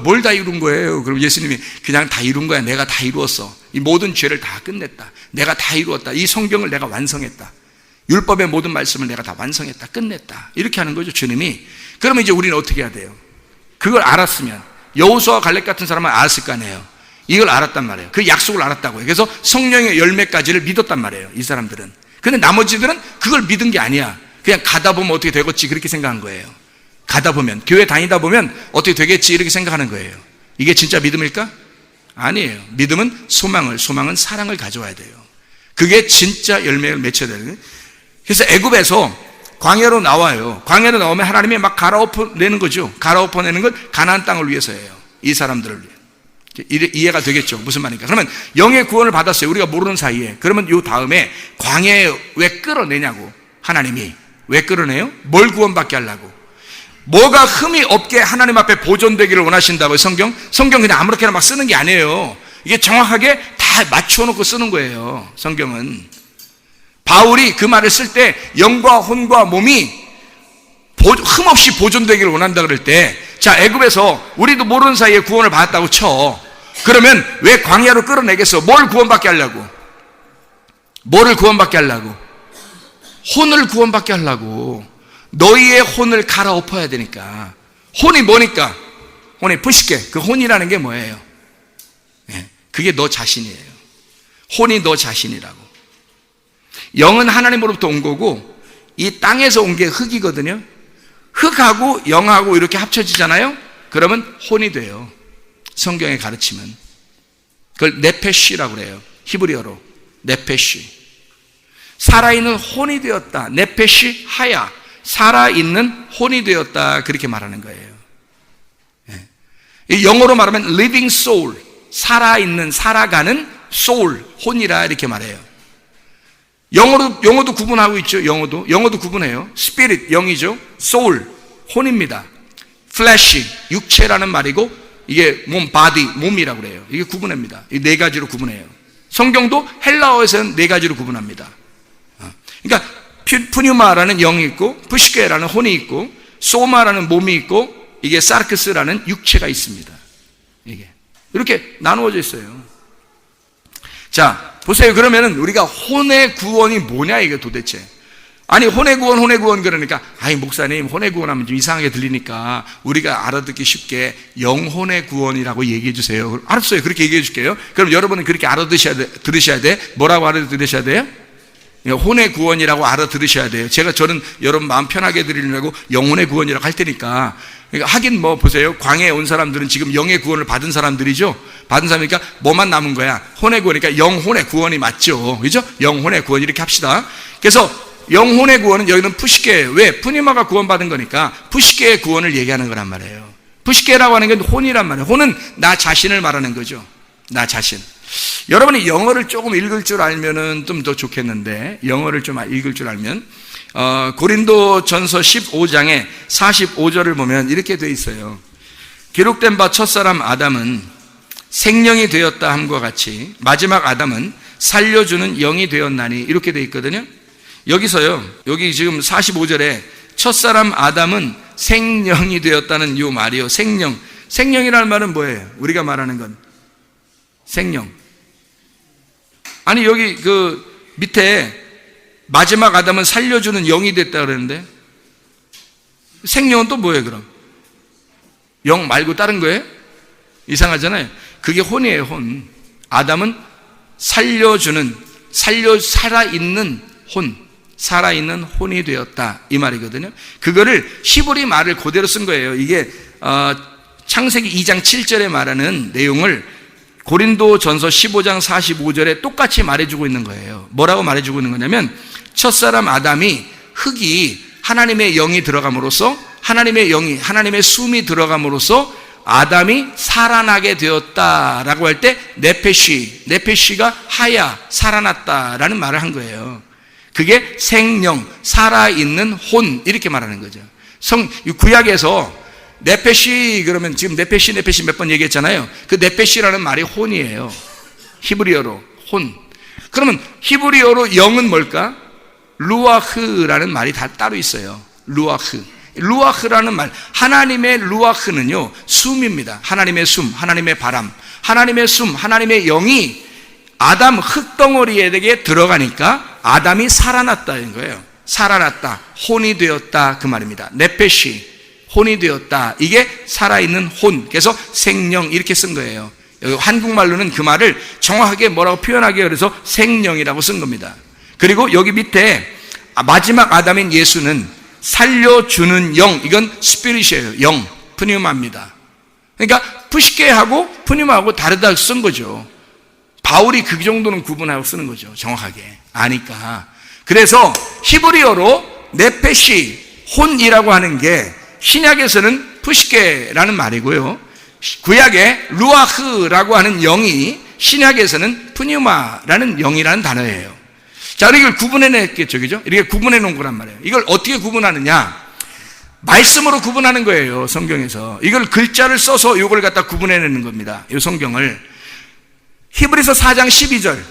뭘 다 이룬 거예요? 그럼 예수님이 그냥 다 이룬 거야. 내가 다 이루었어. 이 모든 죄를 다 끝냈다. 내가 다 이루었다. 이 성경을 내가 완성했다. 율법의 모든 말씀을 내가 다 완성했다. 끝냈다. 이렇게 하는 거죠, 주님이. 그러면 이제 우리는 어떻게 해야 돼요? 그걸 알았으면 여호수아와 갈렙 같은 사람은 알았을 거 아니에요. 이걸 알았단 말이에요. 그 약속을 알았다고요. 그래서 성령의 열매까지를 믿었단 말이에요. 이 사람들은. 근데 나머지들은 그걸 믿은 게 아니야. 그냥 가다 보면 어떻게 되겠지 그렇게 생각한 거예요. 가다 보면, 교회 다니다 보면 어떻게 되겠지 이렇게 생각하는 거예요. 이게 진짜 믿음일까? 아니에요. 믿음은 소망은 사랑을 가져와야 돼요. 그게 진짜 열매를 맺혀야 되는 거예요. 그래서 애굽에서 광야로 나와요. 광야로 나오면 하나님이 막 갈아엎어내는 거죠. 갈아엎어내는 건 가나안 땅을 위해서예요. 이 사람들을 위해. 이해가 되겠죠? 무슨 말입니까? 그러면 영의 구원을 받았어요. 우리가 모르는 사이에. 그러면 요 다음에 광야에 왜 끌어내냐고. 하나님이 왜 끌어내요? 뭘 구원받게 하려고? 뭐가 흠이 없게 하나님 앞에 보존되기를 원하신다고요. 성경 그냥 아무렇게나 막 쓰는 게 아니에요. 이게 정확하게 다 맞춰놓고 쓰는 거예요. 성경은. 바울이 그 말을 쓸 때 영과 혼과 몸이 흠없이 보존되기를 원한다 그럴 때, 자, 애굽에서 우리도 모르는 사이에 구원을 받았다고 쳐. 그러면 왜 광야로 끌어내겠어? 뭘 구원받게 하려고? 뭐를 구원받게 하려고? 혼을 구원받게 하려고. 너희의 혼을 갈아엎어야 되니까. 혼이 뭐니까? 혼이 푸시게. 그 혼이라는 게 뭐예요? 그게 너 자신이에요. 혼이 너 자신이라고. 영은 하나님으로부터 온 거고 이 땅에서 온 게 흙이거든요. 흙하고 영하고 이렇게 합쳐지잖아요. 그러면 혼이 돼요. 성경에 가르치면 그걸 네페시라고 그래요. 히브리어로 네페시. 살아있는 혼이 되었다. 네페시 하야. 살아있는 혼이 되었다. 그렇게 말하는 거예요. 영어로 말하면 living soul. 살아있는, 살아가는 soul, 혼이라 이렇게 말해요. 영어도 구분하고 있죠. 영어도 구분해요. spirit, 영이죠. soul, 혼입니다. flesh, 육체라는 말이고 이게 body, 몸이라고 그래요. 이게 구분합니다. 이 네 가지로 구분해요. 성경도 헬라어에서는 네 가지로 구분합니다. 그러니까 푸뉴마라는 영이 있고 푸시케라는 혼이 있고 소마라는 몸이 있고 이게 사르크스라는 육체가 있습니다. 이게 이렇게 나누어져 있어요. 자, 보세요. 그러면은 우리가 혼의 구원이 뭐냐 이게 도대체. 아니 혼의 구원 그러니까 아니 목사님 혼의 구원하면 좀 이상하게 들리니까 우리가 알아듣기 쉽게 영혼의 구원이라고 얘기해 주세요. 알았어요. 그렇게 얘기해 줄게요. 그럼 여러분은 그렇게 들으셔야 돼. 뭐라고 알아들으셔야 돼요? 혼의 구원이라고 알아들으셔야 돼요. 저는 여러분 마음 편하게 드리려고 영혼의 구원이라고 할 테니까. 그러니까 하긴 뭐 보세요. 광야에 온 사람들은 지금 영의 구원을 받은 사람들이죠. 받은 사람이니까 뭐만 남은 거야? 혼의 구원이니까 영혼의 구원이 맞죠. 그죠? 영혼의 구원 이렇게 합시다. 그래서 영혼의 구원은 여기는 푸시케. 왜? 푸니마가 구원받은 거니까 푸시케의 구원을 얘기하는 거란 말이에요. 푸시케라고 하는 건 혼이란 말이에요. 혼은 나 자신을 말하는 거죠. 나 자신. 여러분이 영어를 조금 읽을 줄 알면은 좀 더 좋겠는데, 영어를 좀 읽을 줄 알면, 고린도 전서 15장에 45절을 보면 이렇게 돼 있어요. 기록된 바 첫사람 아담은 생령이 되었다 함과 같이 마지막 아담은 살려주는 영이 되었나니 이렇게 돼 있거든요. 여기서요, 여기 지금 45절에 첫사람 아담은 생령이 되었다는 이 말이요. 생령이라는 말은 뭐예요? 우리가 말하는 건 생령. 아니 여기 그 밑에 마지막 아담은 살려주는 영이 됐다 그러는데 생명은 또 뭐예요 그럼? 영 말고 다른 거예요? 이상하잖아요. 그게 혼이에요. 혼. 아담은 살려주는, 살아있는 혼, 살아있는 혼이 되었다 이 말이거든요. 그거를 히브리 말을 그대로 쓴 거예요. 이게 창세기 2장 7절에 말하는 내용을 고린도 전서 15장 45절에 똑같이 말해주고 있는 거예요. 뭐라고 말해주고 있는 거냐면 첫사람 아담이 흙이 하나님의 영이 들어감으로써 하나님의 숨이 들어감으로써 아담이 살아나게 되었다라고 할 때 네페시가 하야 살아났다라는 말을 한 거예요. 그게 생령, 살아있는 혼 이렇게 말하는 거죠. 구약에서 네페시 그러면 지금 네페시 몇 번 얘기했잖아요. 그 네페시라는 말이 혼이에요. 히브리어로 혼. 그러면 히브리어로 영은 뭘까? 루아흐라는 말이 다 따로 있어요. 루아흐라는 말, 하나님의 루아흐는요 숨입니다. 하나님의 숨, 하나님의 바람, 하나님의 숨, 하나님의 영이 아담 흙덩어리에게 들어가니까 아담이 살아났다는 거예요. 살아났다, 혼이 되었다 그 말입니다. 네페시, 혼이 되었다. 이게 살아있는 혼. 그래서 생령 이렇게 쓴 거예요. 한국말로는 그 말을 정확하게 뭐라고 표현하기 위해서 생령이라고 쓴 겁니다. 그리고 여기 밑에 마지막 아담인 예수는 살려주는 영, 이건 스피릿이에요. 영, 푸뉴마입니다. 그러니까 푸시케하고 푸뉴마하고 다르다 쓴 거죠. 바울이 그 정도는 구분하고 쓰는 거죠. 정확하게 아니까. 그래서 히브리어로 네페시, 혼이라고 하는 게 신약에서는 푸시케라는 말이고요, 구약의 루아흐라고 하는 영이 신약에서는 푸뉴마라는 영이라는 단어예요. 자, 이걸 구분해냈겠죠, 그죠? 이렇게 구분해 놓은 거란 말이에요. 이걸 어떻게 구분하느냐? 말씀으로 구분하는 거예요, 성경에서. 이걸 글자를 써서 이걸 갖다 구분해내는 겁니다, 이 성경을. 히브리서 4장 12절.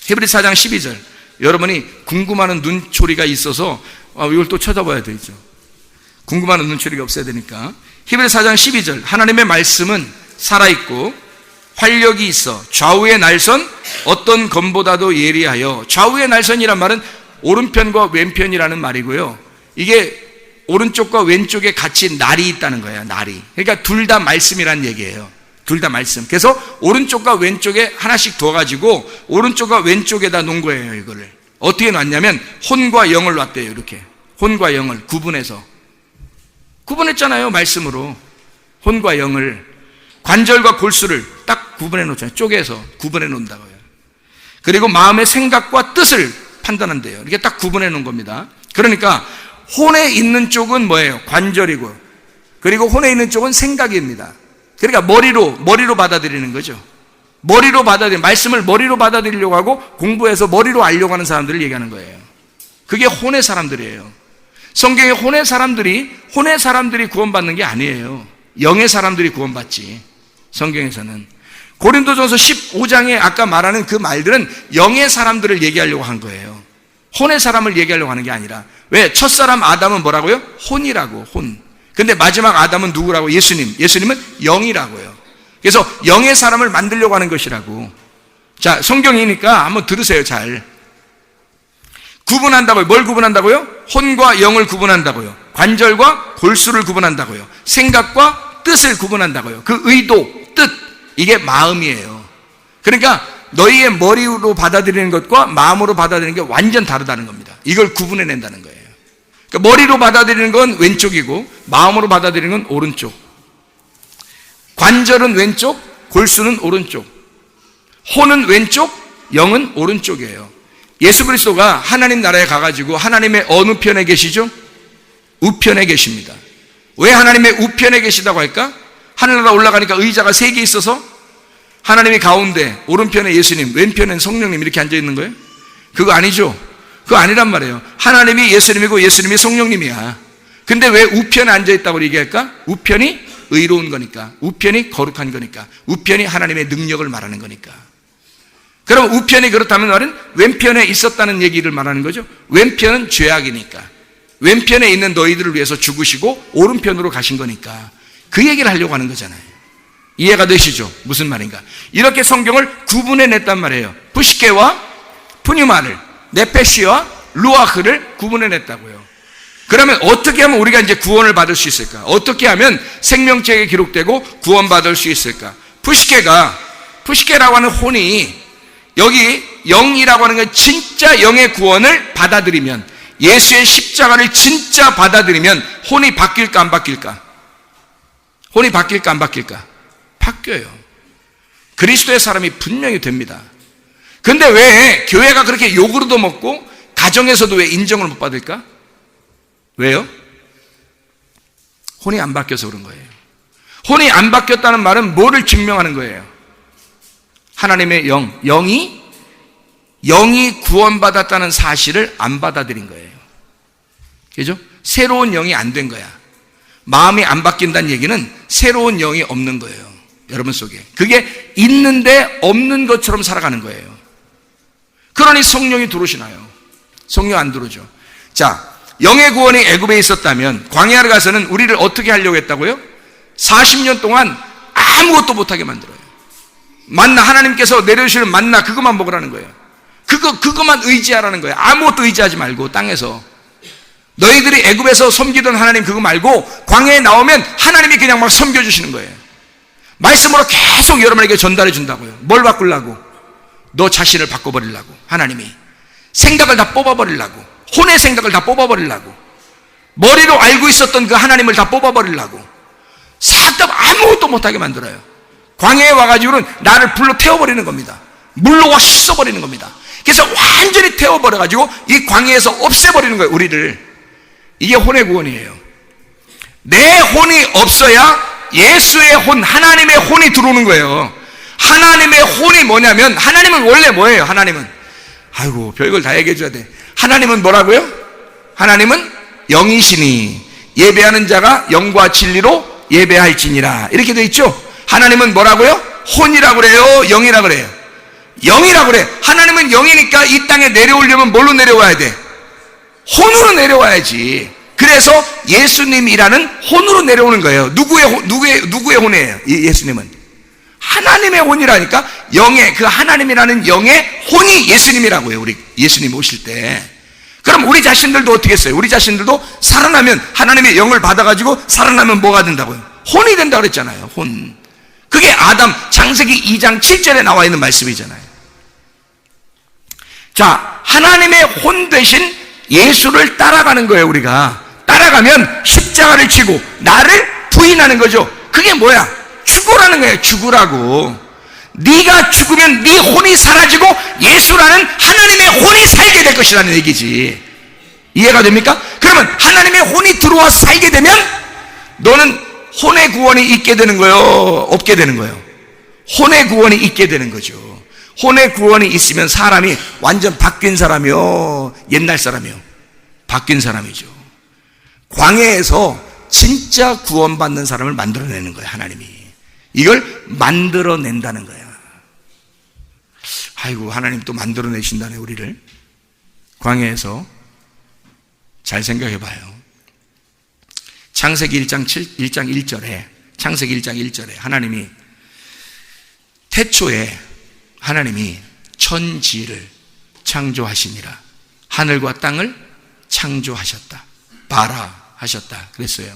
히브리서 4장 12절. 여러분이 궁금하는 눈초리가 있어서 이걸 또 쳐다봐야 되죠. 궁금하는 눈초리가 없어야 되니까. 히브리서 4장 12절. 하나님의 말씀은 살아있고 활력이 있어 좌우의 날선 어떤 검보다도 예리하여. 좌우의 날선이란 말은 오른편과 왼편이라는 말이고요, 이게 오른쪽과 왼쪽에 같이 날이 있다는 거예요. 날이. 그러니까 둘 다 말씀이란 얘기예요. 둘 다 말씀. 그래서 오른쪽과 왼쪽에 하나씩 두어가지고 오른쪽과 왼쪽에다 놓은 거예요. 이거를 어떻게 놨냐면 혼과 영을 놨대요. 이렇게 혼과 영을 구분해서 구분했잖아요, 말씀으로. 혼과 영을, 관절과 골수를 딱 구분해 놓잖아요. 쪼개서 구분해 놓는다고요. 그리고 마음의 생각과 뜻을 판단한대요. 이렇게 딱 구분해 놓은 겁니다. 그러니까 혼에 있는 쪽은 뭐예요? 관절이고, 그리고 혼에 있는 쪽은 생각입니다. 그러니까 머리로 받아들이는 거죠. 머리로 말씀을 머리로 받아들이려고 하고 공부해서 머리로 알려고 하는 사람들을 얘기하는 거예요. 그게 혼의 사람들이에요. 성경에 혼의 사람들이 구원받는 게 아니에요. 영의 사람들이 구원받지, 성경에서는. 고린도전서 15장에 아까 말하는 그 말들은 영의 사람들을 얘기하려고 한 거예요. 혼의 사람을 얘기하려고 하는 게 아니라. 왜? 첫사람 아담은 뭐라고요? 혼이라고, 혼. 근데 마지막 아담은 누구라고? 예수님은 영이라고요. 그래서 영의 사람을 만들려고 하는 것이라고. 자, 성경이니까 한번 들으세요, 잘. 구분한다고요. 뭘 구분한다고요? 혼과 영을 구분한다고요. 관절과 골수를 구분한다고요. 생각과 뜻을 구분한다고요. 그 의도, 뜻, 이게 마음이에요. 그러니까 너희의 머리로 받아들이는 것과 마음으로 받아들이는 게 완전 다르다는 겁니다. 이걸 구분해낸다는 거예요. 그러니까 머리로 받아들이는 건 왼쪽이고 마음으로 받아들이는 건 오른쪽. 관절은 왼쪽, 골수는 오른쪽. 혼은 왼쪽, 영은 오른쪽이에요. 예수 그리스도가 하나님 나라에 가가지고 하나님의 어느 편에 계시죠? 우편에 계십니다. 왜 하나님의 우편에 계시다고 할까? 하늘나라 올라가니까 의자가 3개 있어서 하나님이 가운데, 오른편에 예수님, 왼편엔 성령님 이렇게 앉아있는 거예요? 그거 아니죠? 그거 아니란 말이에요. 하나님이 예수님이고 예수님이 성령님이야. 근데 왜 우편에 앉아있다고 얘기할까? 우편이 의로운 거니까, 우편이 거룩한 거니까, 우편이 하나님의 능력을 말하는 거니까. 그럼 우편이 그렇다면 말은 왼편에 있었다는 얘기를 말하는 거죠. 왼편은 죄악이니까, 왼편에 있는 너희들을 위해서 죽으시고 오른편으로 가신 거니까 그 얘기를 하려고 하는 거잖아요. 이해가 되시죠? 무슨 말인가? 이렇게 성경을 구분해냈단 말이에요. 푸시케와 푸뉴마를, 네페시와 루아흐를 구분해냈다고요. 그러면 어떻게 하면 우리가 이제 구원을 받을 수 있을까? 어떻게 하면 생명책에 기록되고 구원받을 수 있을까? 푸시케라고 하는 혼이, 여기 영이라고 하는 건 진짜 영의 구원을 받아들이면, 예수의 십자가를 진짜 받아들이면 혼이 바뀔까 안 바뀔까? 혼이 바뀔까 안 바뀔까? 바뀌어요. 그리스도의 사람이 분명히 됩니다. 근데 왜 교회가 그렇게 욕으로도 먹고 가정에서도 왜 인정을 못 받을까? 왜요? 혼이 안 바뀌어서 그런 거예요. 혼이 안 바뀌었다는 말은 뭐를 증명하는 거예요? 하나님의 영이 구원받았다는 사실을 안 받아들인 거예요. 그죠? 새로운 영이 안 된 거야. 마음이 안 바뀐다는 얘기는 새로운 영이 없는 거예요, 여러분 속에. 그게 있는데 없는 것처럼 살아가는 거예요. 그러니 성령이 들어오시나요? 성령 안 들어오죠. 자, 영의 구원이 애굽에 있었다면 광야를 가서는 우리를 어떻게 하려고 했다고요? 40년 동안 아무것도 못하게 만들어요. 만나, 하나님께서 내려주시는 만나, 그것만 먹으라는 거예요. 그것만 의지하라는 거예요. 아무것도 의지하지 말고, 땅에서. 너희들이 애굽에서 섬기던 하나님 그거 말고 광야에 나오면 하나님이 그냥 막 섬겨주시는 거예요. 말씀으로 계속 여러분에게 전달해 준다고요. 뭘 바꾸려고? 너 자신을 바꿔버리려고, 하나님이. 생각을 다 뽑아버리려고, 혼의 생각을 다 뽑아버리려고, 머리로 알고 있었던 그 하나님을 다 뽑아버리려고 싹 다 아무것도 못하게 만들어요. 광야에 와가지고는 나를 불로 태워버리는 겁니다. 물로 와 씻어버리는 겁니다. 그래서 완전히 태워버려가지고 이 광야에서 없애버리는 거예요, 우리를. 이게 혼의 구원이에요. 내 혼이 없어야 예수의 혼, 하나님의 혼이 들어오는 거예요. 하나님의 혼이 뭐냐면, 하나님은 원래 뭐예요? 하나님은, 아이고 별걸 다 얘기해줘야 돼. 하나님은 뭐라고요? 하나님은 영이시니 예배하는 자가 영과 진리로 예배할지니라, 이렇게 돼 있죠. 하나님은 뭐라고요? 혼이라고 그래요? 영이라고 그래요? 영이라고 그래. 하나님은 영이니까 이 땅에 내려오려면 뭘로 내려와야 돼? 혼으로 내려와야지. 그래서 예수님이라는 혼으로 내려오는 거예요. 누구의 혼이에요? 예수님은 하나님의 혼이라니까. 영의, 그 하나님이라는 영의 혼이 예수님이라고요. 우리 예수님 오실 때. 그럼 우리 자신들도 어떻게 했어요? 우리 자신들도 살아나면, 하나님의 영을 받아가지고 살아나면 뭐가 된다고요? 혼이 된다 그랬잖아요. 혼. 그게 아담, 창세기 2장 7절에 나와 있는 말씀이잖아요. 자, 하나님의 혼 대신 예수를 따라가는 거예요. 우리가 따라가면 십자가를 치고 나를 부인하는 거죠. 그게 뭐야? 죽으라는 거예요. 죽으라고. 네가 죽으면 네 혼이 사라지고 예수라는 하나님의 혼이 살게 될 것이라는 얘기지. 이해가 됩니까? 그러면 하나님의 혼이 들어와 살게 되면 너는 혼의 구원이 있게 되는 거예요? 없게 되는 거예요? 혼의 구원이 있게 되는 거죠. 혼의 구원이 있으면 사람이 완전 바뀐 사람이요, 옛날 사람이요? 바뀐 사람이죠. 광야에서 진짜 구원받는 사람을 만들어내는 거예요. 하나님이 이걸 만들어낸다는 거야. 아이고, 하나님 또 만들어내신다네, 우리를. 광야에서. 잘 생각해 봐요. 창세기 1장 1절에, 창세기 1장 1절에 하나님이 태초에 하나님이 천지를 창조하시니라. 하늘과 땅을 창조하셨다. 봐라 하셨다 그랬어요.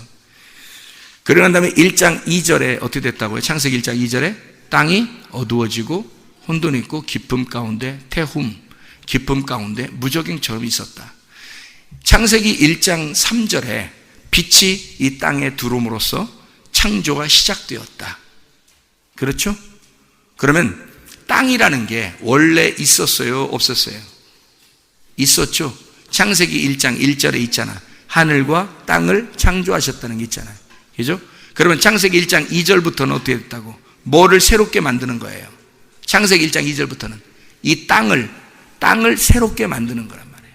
그러고 난 다음에 1장 2절에 어떻게 됐다고요? 창세기 1장 2절에 땅이 어두워지고 혼돈이 있고 깊음 가운데 태움, 깊음 가운데 무저갱처럼 있었다. 창세기 1장 3절에 빛이 이 땅에 들어옴으로써 창조가 시작되었다. 그렇죠? 그러면 땅이라는 게 원래 있었어요? 없었어요? 있었죠? 창세기 1장 1절에 있잖아. 하늘과 땅을 창조하셨다는 게 있잖아요. 그죠? 그러면 창세기 1장 2절부터는 어떻게 됐다고? 뭐를 새롭게 만드는 거예요? 창세기 1장 2절부터는 이 땅을 새롭게 만드는 거란 말이에요.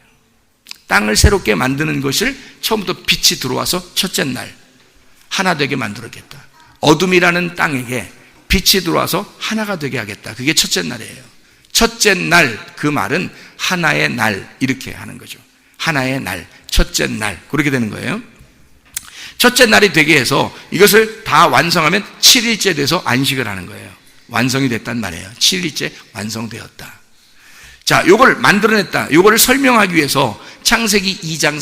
땅을 새롭게 만드는 것을 처음부터 빛이 들어와서 첫째 날 하나 되게 만들었겠다. 어둠이라는 땅에게 빛이 들어와서 하나가 되게 하겠다. 그게 첫째 날이에요. 첫째 날, 그 말은 하나의 날, 이렇게 하는 거죠. 하나의 날, 첫째 날, 그렇게 되는 거예요. 첫째 날이 되게 해서 이것을 다 완성하면 7일째 돼서 안식을 하는 거예요. 완성이 됐단 말이에요. 7일째 완성되었다. 자, 요걸 만들어냈다. 요거를 설명하기 위해서 창세기 2장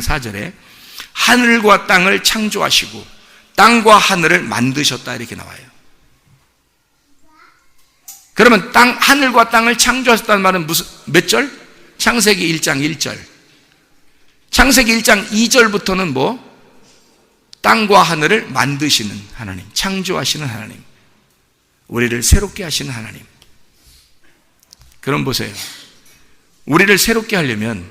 4절에 하늘과 땅을 창조하시고 땅과 하늘을 만드셨다, 이렇게 나와요. 그러면 하늘과 땅을 창조하셨다는 말은 몇 절? 창세기 1장 1절. 창세기 1장 2절부터는 뭐? 땅과 하늘을 만드시는 하나님, 창조하시는 하나님, 우리를 새롭게 하시는 하나님. 그럼 보세요. 우리를 새롭게 하려면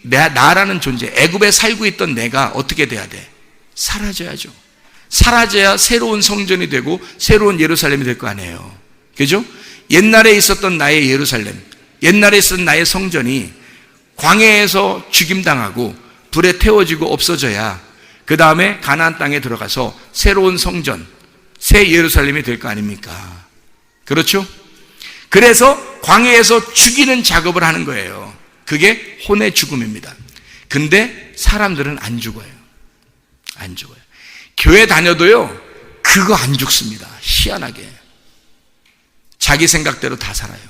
나라는 존재, 애굽에 살고 있던 내가 어떻게 돼야 돼? 사라져야죠. 사라져야 새로운 성전이 되고 새로운 예루살렘이 될 거 아니에요. 그죠? 옛날에 있었던 나의 예루살렘, 옛날에 있었던 나의 성전이 광야에서 죽임당하고 불에 태워지고 없어져야 그 다음에 가나안 땅에 들어가서 새로운 성전, 새 예루살렘이 될 거 아닙니까? 그렇죠? 그래서 광야에서 죽이는 작업을 하는 거예요. 그게 혼의 죽음입니다. 근데 사람들은 안 죽어요. 안 죽어요. 교회 다녀도요, 그거 안 죽습니다. 희한하게. 자기 생각대로 다 살아요.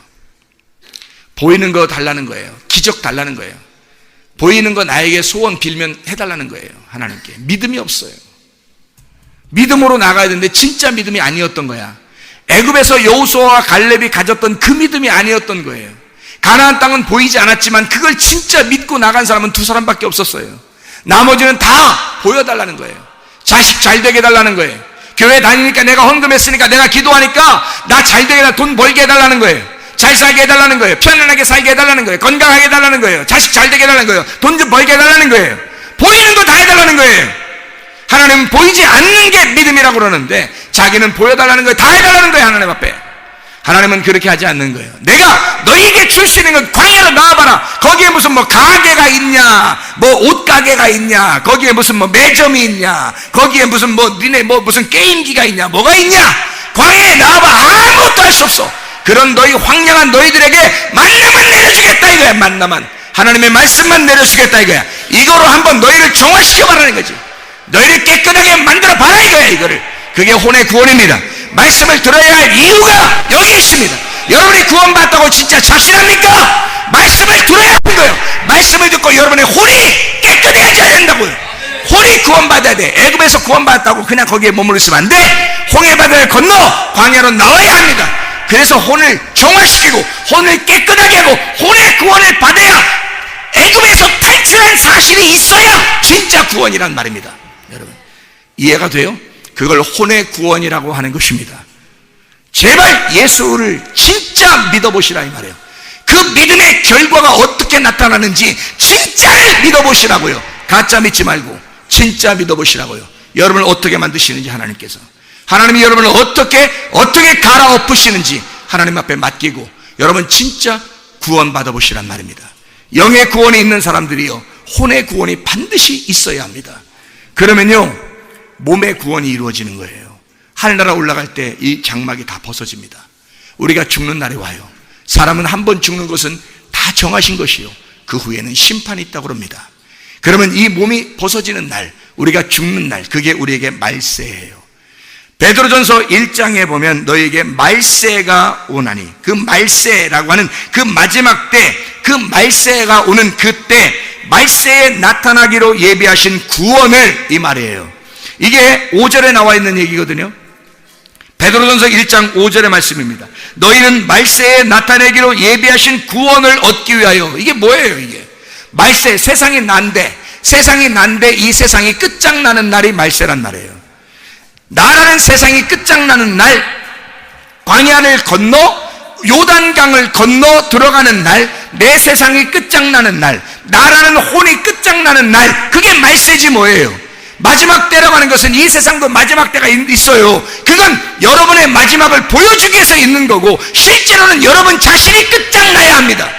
보이는 거 달라는 거예요. 기적 달라는 거예요. 보이는 거 나에게 소원 빌면 해달라는 거예요. 하나님께. 믿음이 없어요. 믿음으로 나가야 되는데 진짜 믿음이 아니었던 거야. 애굽에서 여호수아와 갈렙이 가졌던 그 믿음이 아니었던 거예요. 가나안 땅은 보이지 않았지만 그걸 진짜 믿고 나간 사람은 두 사람밖에 없었어요. 나머지는 다 보여달라는 거예요. 자식 잘 되게 해달라는 거예요. 교회 다니니까 내가 헌금했으니까 내가 기도하니까 나 잘 되게 해달라, 돈 벌게 해달라는 거예요. 잘 살게 해달라는 거예요. 편안하게 살게 해달라는 거예요. 건강하게 해달라는 거예요. 자식 잘 되게 해달라는 거예요. 돈 좀 벌게 해달라는 거예요. 보이는 거 다 해달라는 거예요. 하나님은 보이지 않는 게 믿음이라고 그러는데 자기는 보여달라는 거예요. 다 해달라는 거예요. 하나님 앞에. 하나님은 그렇게 하지 않는 거예요. 내가 너희에게 줄 수 있는 건 광야로 나와봐라. 거기에 무슨 뭐 가게가 있냐, 뭐 옷가게가 있냐, 거기에 무슨 뭐 매점이 있냐, 거기에 무슨 뭐 니네 뭐 무슨 게임기가 있냐, 뭐가 있냐. 광야에 나와봐. 아무것도 할 수 없어. 그런 너희 황량한 너희들에게 만나만 내려주겠다 이거야. 만나만, 하나님의 말씀만 내려주겠다 이거야. 이거로 한번 너희를 정화시켜봐라는 거지. 너희를 깨끗하게 만들어봐라 이거야. 이거를. 그게 혼의 구원입니다. 말씀을 들어야 할 이유가 여기 있습니다. 여러분이 구원받았다고 진짜 자신합니까? 말씀을 들어야 하는 거예요. 말씀을 듣고 여러분의 혼이 깨끗해져야 된다고요. 혼이 구원받아야 돼. 애굽에서 구원받았다고 그냥 거기에 머물러 있으면 안 돼. 홍해 바다를 건너 광야로 나와야 합니다. 그래서 혼을 정화시키고 혼을 깨끗하게 하고 혼의 구원을 받아야, 애굽에서 탈출한 사실이 있어야 진짜 구원이란 말입니다. 여러분 이해가 돼요? 그걸 혼의 구원이라고 하는 것입니다. 제발 예수를 진짜 믿어보시라 이 말이에요. 그 믿음의 결과가 어떻게 나타나는지 진짜를 믿어보시라고요. 가짜 믿지 말고 진짜 믿어보시라고요. 여러분을 어떻게 만드시는지 하나님께서, 하나님이 여러분을 어떻게 갈아엎으시는지 하나님 앞에 맡기고 여러분 진짜 구원 받아보시란 말입니다. 영의 구원이 있는 사람들이요, 혼의 구원이 반드시 있어야 합니다. 그러면요 몸의 구원이 이루어지는 거예요. 하늘나라 올라갈 때 이 장막이 다 벗어집니다. 우리가 죽는 날이 와요. 사람은 한 번 죽는 것은 다 정하신 것이요, 그 후에는 심판이 있다고 합니다. 그러면 이 몸이 벗어지는 날, 우리가 죽는 날, 그게 우리에게 말세예요. 베드로전서 1장에 보면 너희에게 말세가 오나니, 그 말세라고 하는 그 마지막 때, 그 말세가 오는 그때 말세에 나타나기로 예비하신 구원을, 이 말이에요. 이게 5절에 나와 있는 얘기거든요. 베드로전서 1장 5절의 말씀입니다. 너희는 말세에 나타내기로 예비하신 구원을 얻기 위하여. 이게 뭐예요? 이게 말세, 세상이 난데 이 세상이 끝장나는 날이 말세란 말이에요. 나라는 세상이 끝장나는 날, 광야를 건너 요단강을 건너 들어가는 날, 내 세상이 끝장나는 날, 나라는 혼이 끝장나는 날, 그게 말세지 뭐예요. 마지막 때라고 하는 것은 이 세상도 마지막 때가 있어요. 그건 여러분의 마지막을 보여주기 위해서 있는 거고, 실제로는 여러분 자신이 끝장나야 합니다.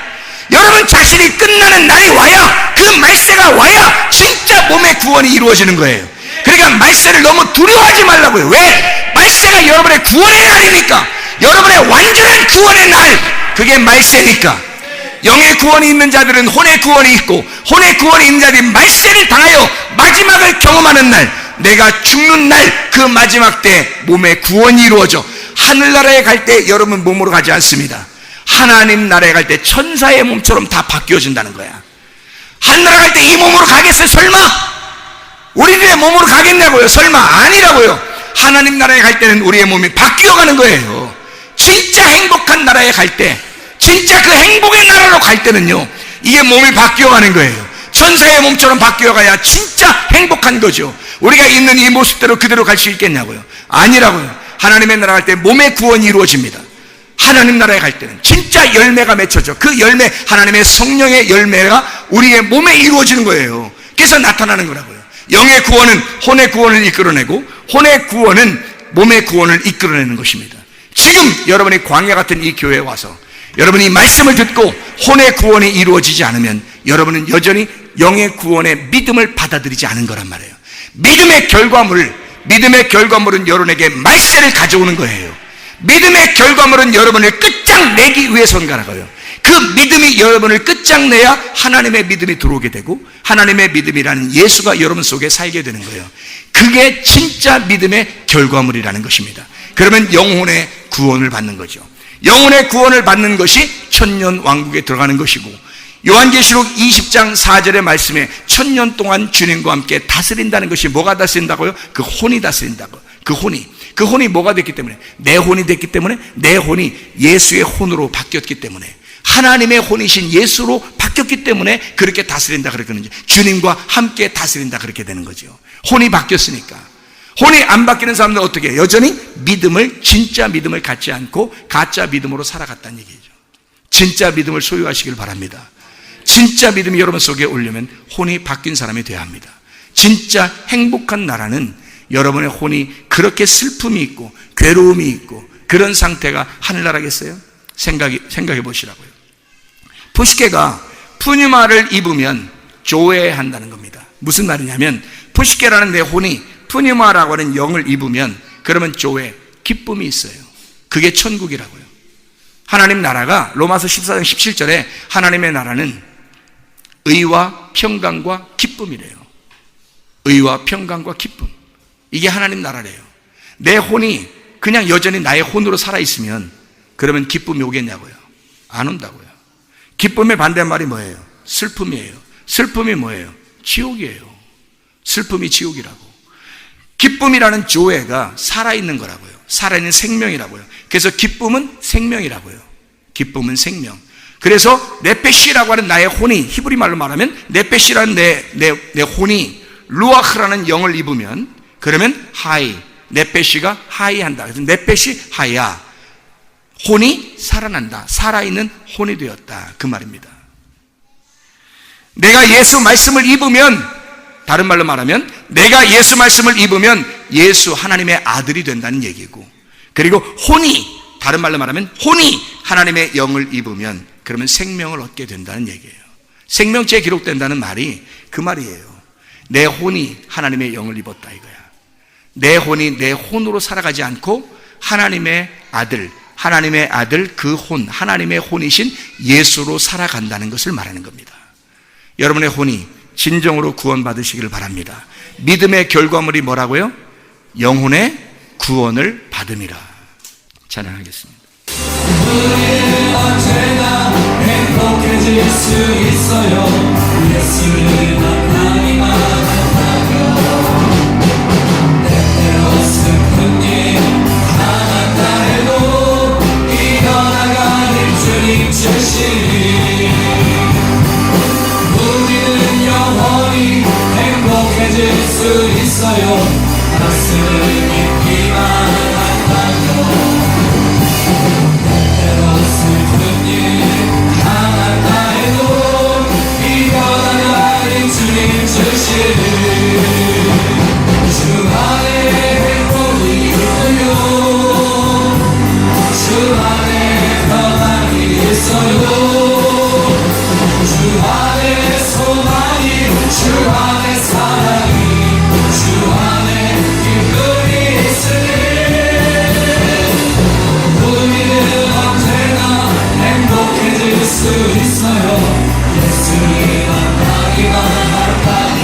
여러분 자신이 끝나는 날이 와야, 그 말세가 와야 진짜 몸의 구원이 이루어지는 거예요. 그러니까 말세를 너무 두려워하지 말라고요. 왜? 말세가 여러분의 구원의 날이니까. 여러분의 완전한 구원의 날, 그게 말세니까. 영의 구원이 있는 자들은 혼의 구원이 있고, 혼의 구원이 있는 자들이 말세를 당하여 마지막을 경험하는 날, 내가 죽는 날, 그 마지막 때 몸의 구원이 이루어져. 하늘나라에 갈 때 여러분 몸으로 가지 않습니다. 하나님 나라에 갈 때 천사의 몸처럼 다 바뀌어진다는 거야. 하늘나라 갈 때 이 몸으로 가겠어요? 설마? 우리들의 몸으로 가겠냐고요? 설마? 아니라고요. 하나님 나라에 갈 때는 우리의 몸이 바뀌어가는 거예요. 진짜 행복한 나라에 갈 때, 진짜 그 행복의 나라로 갈 때는요, 이게 몸이 바뀌어가는 거예요. 천사의 몸처럼 바뀌어가야 진짜 행복한 거죠. 우리가 있는 이 모습대로 그대로 갈 수 있겠냐고요? 아니라고요. 하나님의 나라 갈 때 몸의 구원이 이루어집니다. 하나님 나라에 갈 때는 진짜 열매가 맺혀져. 그 열매, 하나님의 성령의 열매가 우리의 몸에 이루어지는 거예요. 그래서 나타나는 거라고요. 영의 구원은 혼의 구원을 이끌어내고, 혼의 구원은 몸의 구원을 이끌어내는 것입니다. 지금 여러분이 광야 같은 이 교회에 와서 여러분이 말씀을 듣고 혼의 구원이 이루어지지 않으면 여러분은 여전히 영의 구원의 믿음을 받아들이지 않은 거란 말이에요. 믿음의 결과물은 여러분에게 말세를 가져오는 거예요. 믿음의 결과물은 여러분을 끝장내기 위해서인 거라고요. 그 믿음이 여러분을 끝장내야 하나님의 믿음이 들어오게 되고, 하나님의 믿음이라는 예수가 여러분 속에 살게 되는 거예요. 그게 진짜 믿음의 결과물이라는 것입니다. 그러면 영혼의 구원을 받는 거죠. 영혼의 구원을 받는 것이 천년 왕국에 들어가는 것이고, 요한계시록 20장 4절의 말씀에 천년 동안 주님과 함께 다스린다는 것이 뭐가 다스린다고요? 그 혼이 다스린다고. 그 혼이 뭐가 됐기 때문에? 내 혼이 됐기 때문에, 내 혼이 예수의 혼으로 바뀌었기 때문에, 하나님의 혼이신 예수로 바뀌었기 때문에 그렇게 다스린다 그랬거든요. 주님과 함께 다스린다 그렇게 되는 거죠. 혼이 바뀌었으니까. 혼이 안 바뀌는 사람들은 어떻게 해요? 여전히 진짜 믿음을 갖지 않고 가짜 믿음으로 살아갔다는 얘기죠. 진짜 믿음을 소유하시길 바랍니다. 진짜 믿음이 여러분 속에 오려면 혼이 바뀐 사람이 되어야 합니다. 진짜 행복한 나라는 여러분의 혼이 그렇게 슬픔이 있고 괴로움이 있고 그런 상태가 하늘나라겠어요? 생각해 보시라고요. 푸시케가 푸뉴마를 입으면 조회한다는 겁니다. 무슨 말이냐면 푸시케라는 내 혼이 푸뉴마라고 하는 영을 입으면 그러면 조회, 기쁨이 있어요. 그게 천국이라고요. 하나님 나라가 로마서 14장 17절에 하나님의 나라는 의와 평강과 기쁨이래요. 의와 평강과 기쁨. 이게 하나님 나라래요. 내 혼이 그냥 여전히 나의 혼으로 살아있으면 그러면 기쁨이 오겠냐고요? 안 온다고요. 기쁨의 반대말이 뭐예요? 슬픔이에요. 슬픔이 뭐예요? 지옥이에요. 슬픔이 지옥이라고. 기쁨이라는 조회가 살아있는 거라고요. 살아있는 생명이라고요. 그래서 기쁨은 생명이라고요. 기쁨은 생명. 그래서 네페시라고 하는 나의 혼이, 히브리 말로 말하면 네페시라는 내 혼이 루아흐라는 영을 입으면 그러면 하이, 네페시가 하이한다. 그래서 네페시 하이야. 혼이 살아난다. 살아있는 혼이 되었다. 그 말입니다. 내가 예수 말씀을 입으면, 다른 말로 말하면 내가 예수 말씀을 입으면 예수 하나님의 아들이 된다는 얘기고, 그리고 혼이, 다른 말로 말하면 혼이 하나님의 영을 입으면 그러면 생명을 얻게 된다는 얘기예요. 생명체에 기록된다는 말이 그 말이에요. 내 혼이 하나님의 영을 입었다 이거야. 내 혼이 내 혼으로 살아가지 않고 하나님의 아들 그 혼, 하나님의 혼이신 예수로 살아간다는 것을 말하는 겁니다. 여러분의 혼이 진정으로 구원받으시기를 바랍니다. 믿음의 결과물이 뭐라고요? 영혼의 구원을 받음이라. 찬양하겠습니다. 언제나 행복해질 수 있어요. 예수를 만나기만 한다면 때때로 슬픈 일 당한다 해도 이겨나가는 주님 절실히 우리는 영원히 행복해질 수 있어요. 말씀을 믿기만 한다면 슬픈 일 당한다 해도 이겨나가는 주님 절실히 주 안에 행복이 있어요. 주 안에 평안이 있어요. 주 안에 소망이, 주 안에 사랑이, 주 안에 기쁨이 있으니 우리는 언제나 행복해질 수 있어요. 예수를 만나기만 한다면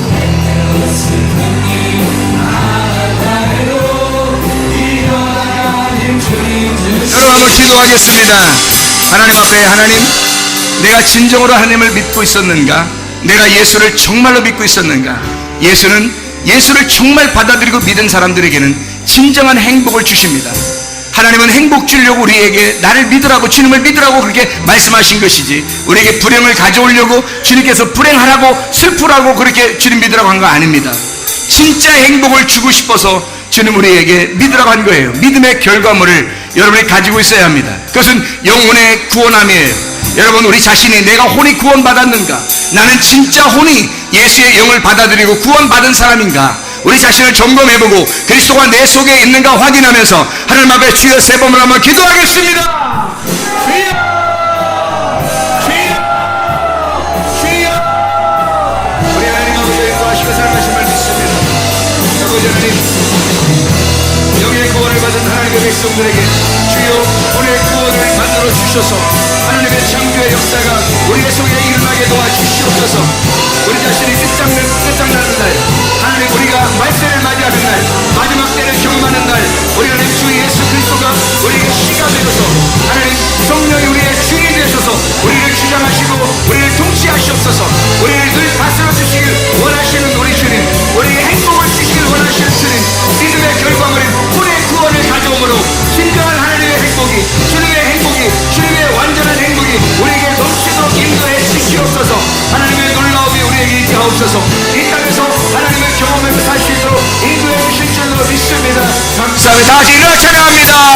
때때로 슬픈 일 당한다 해도 이겨나가는 주님 주시. 여러분 한번 기도하겠습니다. 하나님 앞에, 하나님, 내가 진정으로 하나님을 믿고 있었는가? 내가 예수를 정말로 믿고 있었는가? 예수를 정말 받아들이고 믿은 사람들에게는 진정한 행복을 주십니다. 하나님은 행복 주려고 우리에게 나를 믿으라고, 주님을 믿으라고 그렇게 말씀하신 것이지, 우리에게 불행을 가져오려고, 주님께서 불행하라고 슬프라고 그렇게 주님 믿으라고 한 거 아닙니다. 진짜 행복을 주고 싶어서 주님 우리에게 믿으라고 한 거예요. 믿음의 결과물을 여러분이 가지고 있어야 합니다. 그것은 영혼의 구원함이에요. 여러분, 우리 자신이 내가 혼이 구원받았는가? 나는 진짜 혼이 예수의 영을 받아들이고 구원받은 사람인가? 우리 자신을 점검해보고 그리스도가 내 속에 있는가 확인하면서 하나님 앞에 주여 세 번을 한번 기도하겠습니다. 주여, 주여, 주여. 우리 하나님 아버지의 인도하시고 사랑하심을 믿습니다. 아버지 하나님, 영의 구원을 받은 하나님의 백성들에게 주여 오늘 구원을 만들어 주셔서 하나님의 창조의 역사가 우리 속에 일어나게 도와주시옵소서. 우리 자신이 끝장나는 날, 하나님 우리가 말세를 맞이하는 날, 마지막 때를 경험하는 날, 우리 하나님 주 예수 그리스도가 우리에게 시가 되어서 하나님 성령이 우리의 주인이 되셔서 우리를 주장하시고 우리를 통치하시옵소서. 우리를 늘 다스려 주시길 원하시는 우리 주님, 우리에게 행복을 주시길 원하시는 주님, 믿음의 결과물인 혼의 구원을 가져오므로 진정한 하나님의 행복이, 주님의 행복이, 주님의 다 같이 일어나 찬양합니다.